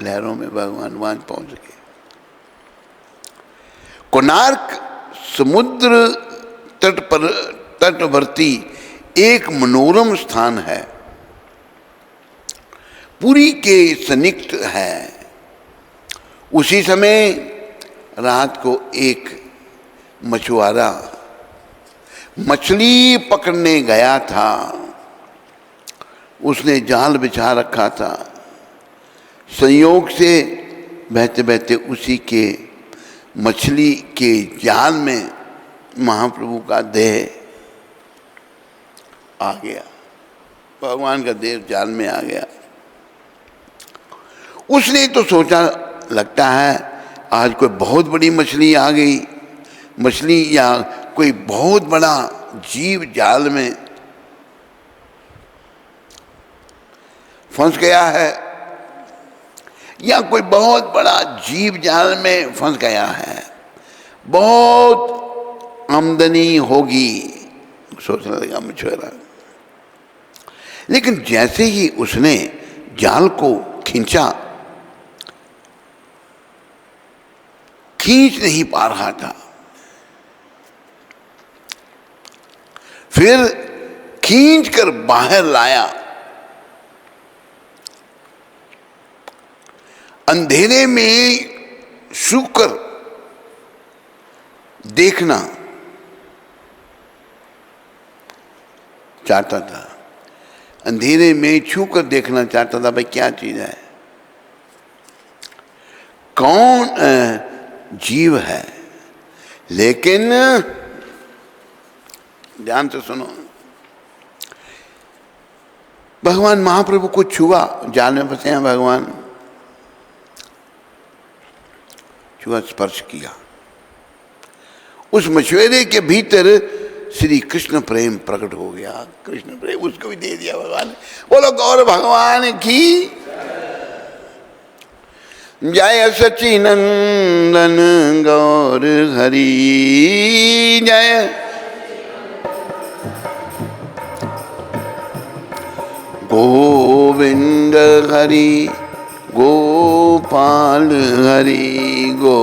लहरों में भगवान वहां पहुंच गए। कोणार्क समुद्र तटवर्ती एक मनोरम स्थान है, पुरी के सन्निकट है। उसी समय रात को एक मछुआरा मछली पकड़ने गया था। उसने जाल बिछा रखा था। संयोग से बहते बहते उसी के मछली के जाल में महाप्रभु का देह आ गया, भगवान का देह जाल में आ गया। उसने तो सोचा, लगता है आज कोई बहुत बड़ी मछली आ गई, मछली या कोई बहुत बड़ा जीव जाल में फंस गया है, या कोई बहुत बड़ा जीव जाल में फंस गया है, बहुत आमदनी होगी, सोचने लगा मछुआरा। लेकिन जैसे ही उसने जाल को खींचा, खींच नहीं पा रहा था। फिर खींच कर बाहर लाया। अंधेरे में छूकर देखना चाहता था, अंधेरे में छूकर देखना चाहता था, भाई क्या चीज है, कौन जीव है। लेकिन ध्यान से सुनो, भगवान महाप्रभु को छुआ, जाल में फंसे हैं भगवान, छुआ, स्पर्श किया। उस मछुआरे के भीतर श्री कृष्ण प्रेम प्रकट हो गया। कृष्ण प्रेम उसको भी दे दिया भगवान। बोलो गौर भगवान की जय, सच्चिनंदन गौर हरि जय। गोविंद हरि गोपाल हरि गो।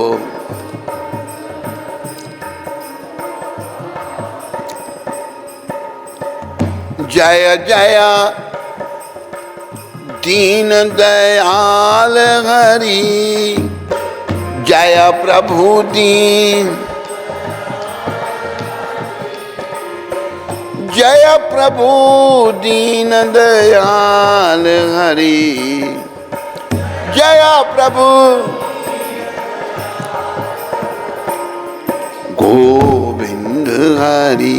जय जय दीन दयाल हरि, जय प्रभु दीन, जय प्रभु दीन दयाल हरि, जय प्रभु। गोविंद हरि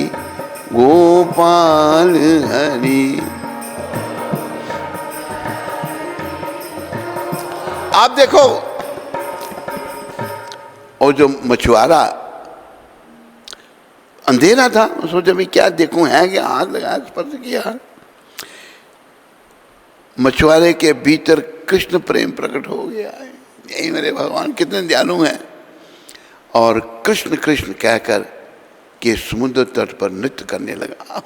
गोपाल हरि। आप देखो, और जो मछुआरा अंधेरा था, सोचा मैं क्या देखूं, है क्या, हाथ लगा स्पर्श किया, मछुआरे के भीतर कृष्ण प्रेम प्रकट हो गया है। यही मेरे भगवान कितने दयालु हैं। और कृष्ण कृष्ण कहकर के समुद्र तट पर नृत्य करने लगा।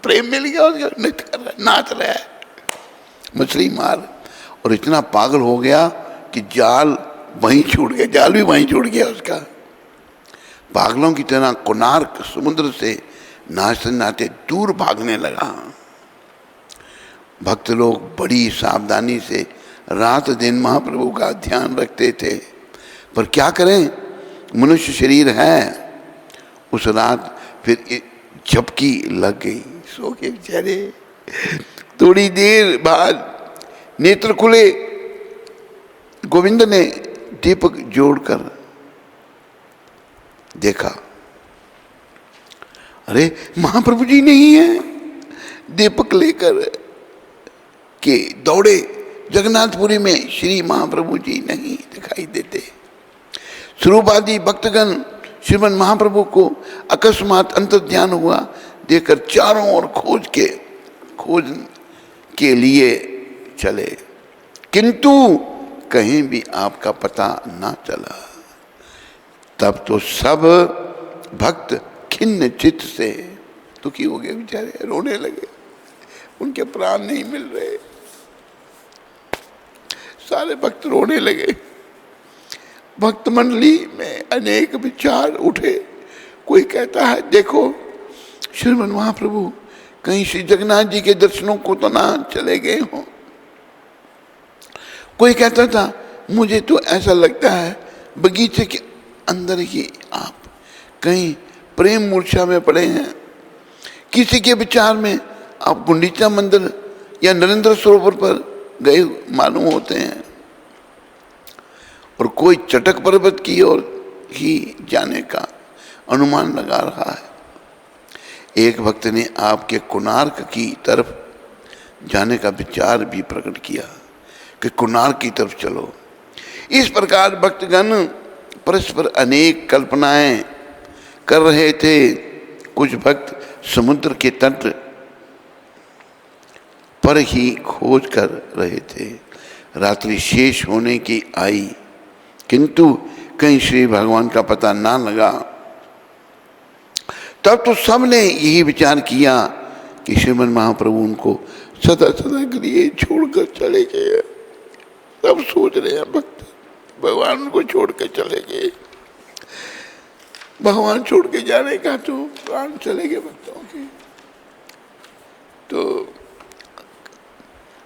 प्रेम मिल गया उसका, नृत्य कर रहा है, नाच रहा है, मछली मार। और इतना पागल हो गया कि जाल वहीं छूट गया, जाल भी वहीं छूट गया उसका। पागलों की तरह कोणार्क समुद्र से नाचते नाचते दूर भागने लगा। भक्त लोग बड़ी सावधानी से रात दिन महाप्रभु का ध्यान रखते थे, पर क्या करें, मनुष्य शरीर है। उस रात फिर झपकी लग गई, सो के बेचारे। थोड़ी देर बाद नेत्र खुले, गोविंद ने दीपक जोड़कर देखा, अरे महाप्रभु जी नहीं है। दीपक लेकर के दौड़े, जगन्नाथपुरी में श्री महाप्रभु जी नहीं दिखाई देते। स्वरूपादि भक्तगण श्रीमन महाप्रभु को अकस्मात अंतर्ध्यान हुआ देखकर चारों ओर खोज के लिए चले, किंतु कहीं भी आपका पता ना चला। तब तो सब भक्त खिन्न चित्त से दुखी हो गए, बेचारे रोने लगे, उनके प्राण नहीं मिल रहे। सारे भक्त रोने लगे। भक्त मंडली में अनेक विचार उठे। कोई कहता है देखो श्रीमन महाप्रभु कहीं श्री जगन्नाथ जी के दर्शनों को तो ना चले गए हों। कोई कहता था मुझे तो ऐसा लगता है बगीचे के अंदर ही आप कहीं प्रेम मूर्छा में पड़े हैं। किसी के विचार में आप गुंडीचा मंदिर या नरेंद्र सरोवर पर गए मालूम होते हैं, और कोई चटक पर्वत की ओर ही जाने का अनुमान लगा रहा है। एक भक्त ने आपके कोणार्क की तरफ जाने का विचार भी प्रकट किया कि कोणार्क की तरफ चलो। इस प्रकार भक्तगण परस्पर अनेक कल्पनाएं कर रहे थे। कुछ भक्त समुद्र के तट पर ही खोज कर रहे थे। रात्रि शेष होने की आई, किंतु कहीं श्री भगवान का पता ना लगा। तब तो सबने यही विचार किया कि श्रीमन महाप्रभु उनको सदा सदा के लिए छोड़कर चले गए। सब सोच रहे हैं भक्त भगवान उनको छोड़कर चले गए। भगवान छोड़ के जाने का तो प्राण चले गए भक्तों के। तो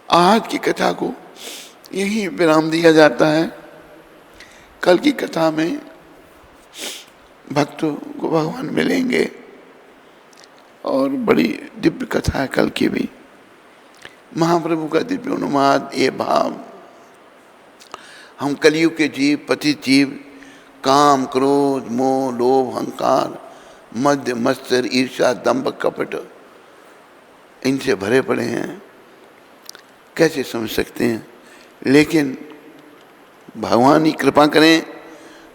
आज की कथा को यही विराम दिया जाता है। कल की कथा में भक्तों को भगवान मिलेंगे और बड़ी दिव्य कथा है कल की भी। महाप्रभु का दिव्य अनुवाद ये भाव, हम कलयुग के जीव पतित जीव काम क्रोध मोह लोभ अहंकार मध्य मत्सर ईर्ष्या दंभ कपट इनसे भरे पड़े हैं, कैसे समझ सकते हैं। लेकिन भगवान ही कृपा करें,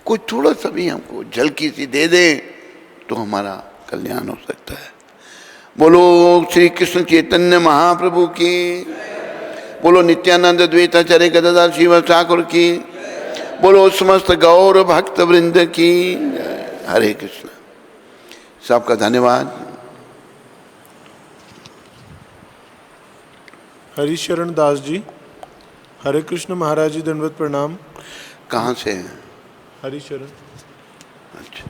कुछ थोड़ा सा भी हमको झलकी सी दे दे तो हमारा कल्याण हो सकता है। बोलो श्री कृष्ण चैतन्य महाप्रभु की, बोलो नित्यानंद द्वैताचार्य गदाधर शिव ठाकुर की, बोलो समस्त गौर भक्त वृंद की। हरे कृष्ण। सबका धन्यवाद। हरिशरण दास जी, हरे कृष्ण महाराज जी, दंडवत प्रणाम। कहाँ से हैं? हरिशरण। अच्छा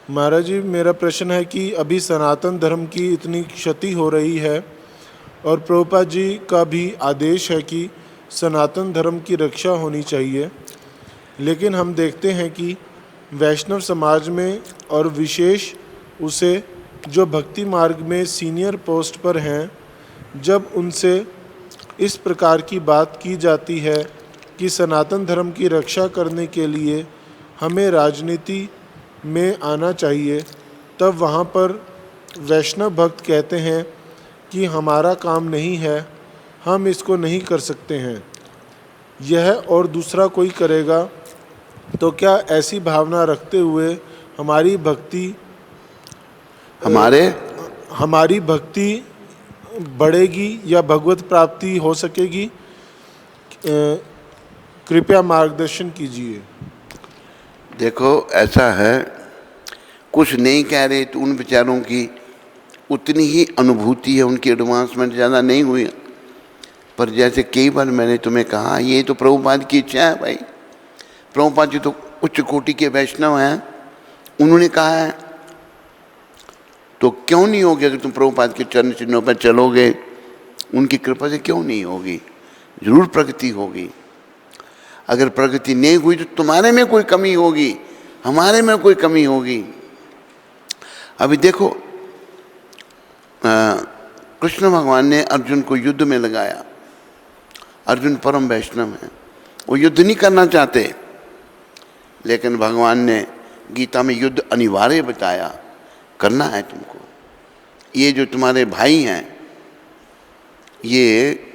महाराज जी, मेरा प्रश्न है कि अभी सनातन धर्म की इतनी क्षति हो रही है और प्रभुपाद जी का भी आदेश है कि सनातन धर्म की रक्षा होनी चाहिए, लेकिन हम देखते हैं कि वैष्णव समाज में और विशेष उसे जो भक्ति मार्ग में सीनियर पोस्ट पर हैं, जब उनसे इस प्रकार की बात की जाती है कि सनातन धर्म की रक्षा करने के लिए हमें राजनीति में आना चाहिए, तब वहाँ पर वैष्णव भक्त कहते हैं कि हमारा काम नहीं है, हम इसको नहीं कर सकते हैं, यह और दूसरा कोई करेगा। तो क्या ऐसी भावना रखते हुए हमारी भक्ति बढ़ेगी या भगवत प्राप्ति हो सकेगी? कृपया मार्गदर्शन कीजिए। देखो ऐसा है, कुछ नहीं कह रहे तो उन विचारों की उतनी ही अनुभूति है, उनकी एडवांसमेंट ज़्यादा नहीं हुई। पर जैसे कई बार मैंने तुम्हें कहा, ये तो प्रभुपाद की इच्छा है भाई। प्रभुपाद जी तो उच्च कोटि के वैष्णव हैं, उन्होंने कहा है तो क्यों नहीं होगी? अगर तुम प्रभुपाद के चरण चिन्हों पर चलोगे, उनकी कृपा से क्यों नहीं होगी? जरूर प्रगति होगी। अगर प्रगति नहीं हुई तो तुम्हारे में कोई कमी होगी, हमारे में कोई कमी होगी। अभी देखो, कृष्ण भगवान ने अर्जुन को युद्ध में लगाया। अर्जुन परम वैष्णव है, वो युद्ध नहीं करना चाहते, लेकिन भगवान ने गीता में युद्ध अनिवार्य बताया, करना है तुमको। ये जो तुम्हारे भाई हैं, ये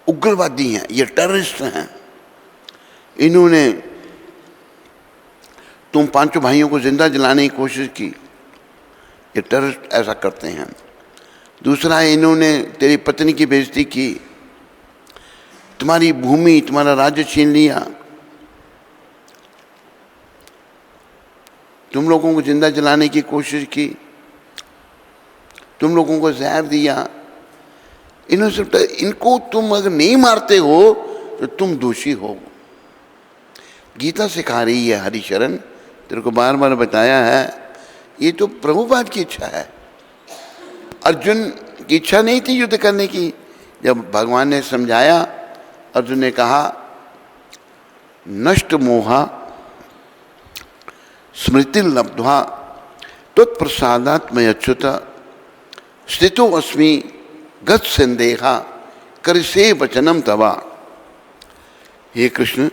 उग्रवादी हैं, ये टेररिस्ट हैं। इन्होंने तुम पांचों भाइयों को जिंदा जलाने की कोशिश की, ये टेररिस्ट ऐसा करते हैं। दूसरा, इन्होंने तेरी पत्नी की बेइज्जती की, तुम्हारी भूमि तुम्हारा राज्य छीन लिया, तुम लोगों को जिंदा जलाने की कोशिश की। तुम लोगों को जहर दिया, इनको तुम अगर नहीं मारते हो तो तुम दोषी हो। गीता सिखा रही है हरिशरण, तेरे को बार बार बताया है, ये तो प्रभुपाद की इच्छा है। अर्जुन की इच्छा नहीं थी युद्ध करने की। जब भगवान ने समझाया, अर्जुन ने कहा नष्ट मोहा स्मृति लब्ध्वा तत्प्रसादात् मयि अच्युत स्थितो अस्मि गत संदेहा करसे वचनम तवा। हे कृष्ण,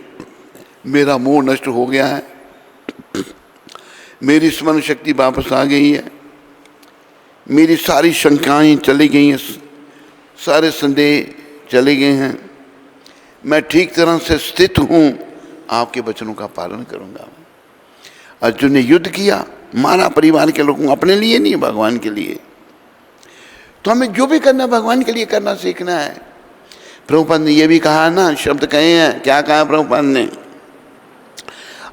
मेरा मोह नष्ट हो गया है, मेरी स्मरण शक्ति वापस आ गई है, मेरी सारी शंकाएं चली गई हैं, सारे संदेह चले गए हैं, मैं ठीक तरह से स्थित हूँ, आपके वचनों का पालन करूँगा। अर्जुन ने युद्ध किया, मारा परिवार के लोगों, अपने लिए नहीं, भगवान के लिए। तो हमें जो भी करना भगवान के लिए करना सीखना है। प्रभुपाद ने ये भी कहा ना, शब्द कहे हैं, क्या कहा प्रभुपाद ने?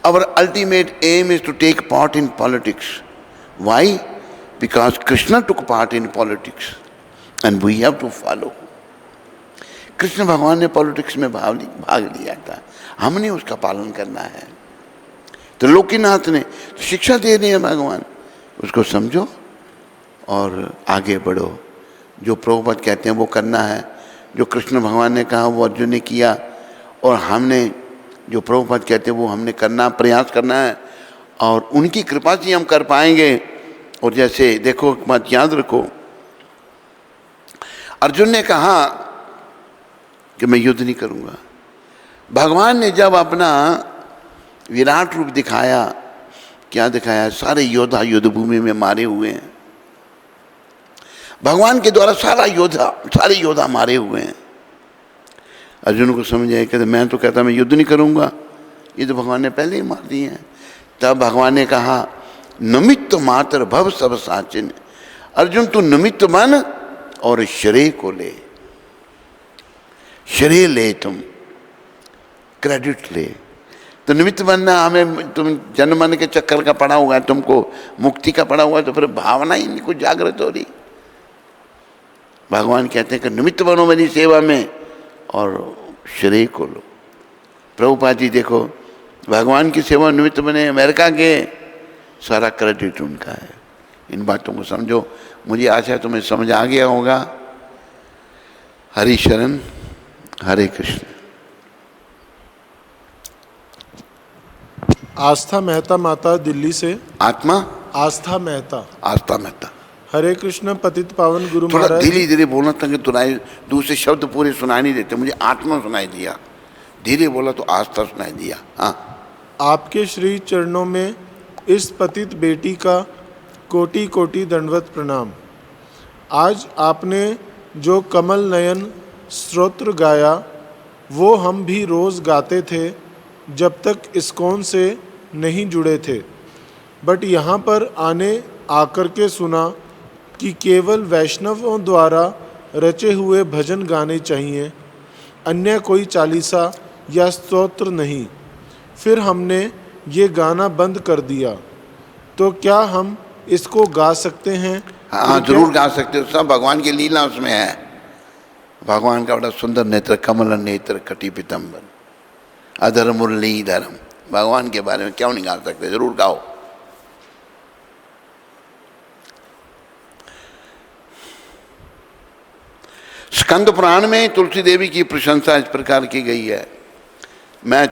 Our ultimate aim is to take part in politics. Why? Because Krishna took part in politics and we have to follow. Krishna भगवान ने पॉलिटिक्स में भाग लिया था, हमने उसका पालन करना है। तो लोकीनाथ ने शिक्षा दे रहे हैं भगवान, उसको समझो और आगे बढ़ो। जो प्रभुपाद कहते हैं वो करना है, जो कृष्ण भगवान ने कहा वो अर्जुन ने किया, और हमने जो प्रभुपाद कहते हैं वो हमने करना, प्रयास करना है, और उनकी कृपा से हम कर पाएंगे। और जैसे देखो, एक बात याद रखो, अर्जुन ने कहा कि मैं युद्ध नहीं करूंगा। भगवान ने जब अपना विराट रूप दिखाया, क्या दिखाया? सारे योद्धा युद्ध भूमि में मारे हुए हैं, भगवान के द्वारा सारे योद्धा मारे हुए हैं। अर्जुन को समझ आया, कहते मैं तो कहता मैं युद्ध नहीं करूंगा, ये तो भगवान ने पहले ही मार दिए हैं। तब भगवान ने कहा निमित्त मात्र भव सब साचिन। अर्जुन तू निमित्त बन और श्रेय को ले, श्रेय ले, तुम क्रेडिट ले। तो निमित्त बनना, हमें तुम जन्म मन के चक्कर का पड़ा हुआ है, तुमको मुक्ति का पड़ा हुआ है, तो फिर भावना ही नहीं कुछ जागृत हो रही। भगवान कहते हैं कि निमित्त बनो मेरी सेवा में और श्रेय को लो। प्रभुपाद जी देखो, भगवान की सेवा निमित्त बने, अमेरिका के, सारा क्रेडिट उनका है। इन बातों को समझो, मुझे आशा है तुम्हें समझ आ गया होगा। हरि शरण, हरे कृष्ण। आस्था मेहता माता, दिल्ली से। आत्मा आस्था मेहता। आस्था मेहता। हरे कृष्ण पतित पावन गुरु थोड़ा महाराज। धीरे धीरे बोलना ताकि तुराई दूसरे शब्द पूरे सुनाई नहीं देते। मुझे आत्मा सुनाई दिया, धीरे बोला तो आस्था सुनाई दिया। हाँ, आपके श्री चरणों में इस पतित बेटी का कोटि कोटि दंडवत प्रणाम। आज आपने जो कमल नयन स्तोत्र गाया वो हम भी रोज़ गाते थे जब तक इस्कॉन से नहीं जुड़े थे, बट यहाँ पर आकर के सुना कि केवल वैष्णवों द्वारा रचे हुए भजन गाने चाहिए, अन्य कोई चालीसा या स्तोत्र नहीं। फिर हमने ये गाना बंद कर दिया, तो क्या हम इसको गा सकते हैं? हाँ, जरूर गा सकते हो। सब भगवान की लीला उसमें है। भगवान का बड़ा सुंदर नेत्र, कमल नेत्र कटी पीतम्बर, अधर मुरली धर्म। भगवान के बारे में क्यों नहीं गा सकते? जरूर गाओ। स्कंद पुराण में तुलसी देवी की प्रशंसा इस प्रकार की गई है। मैं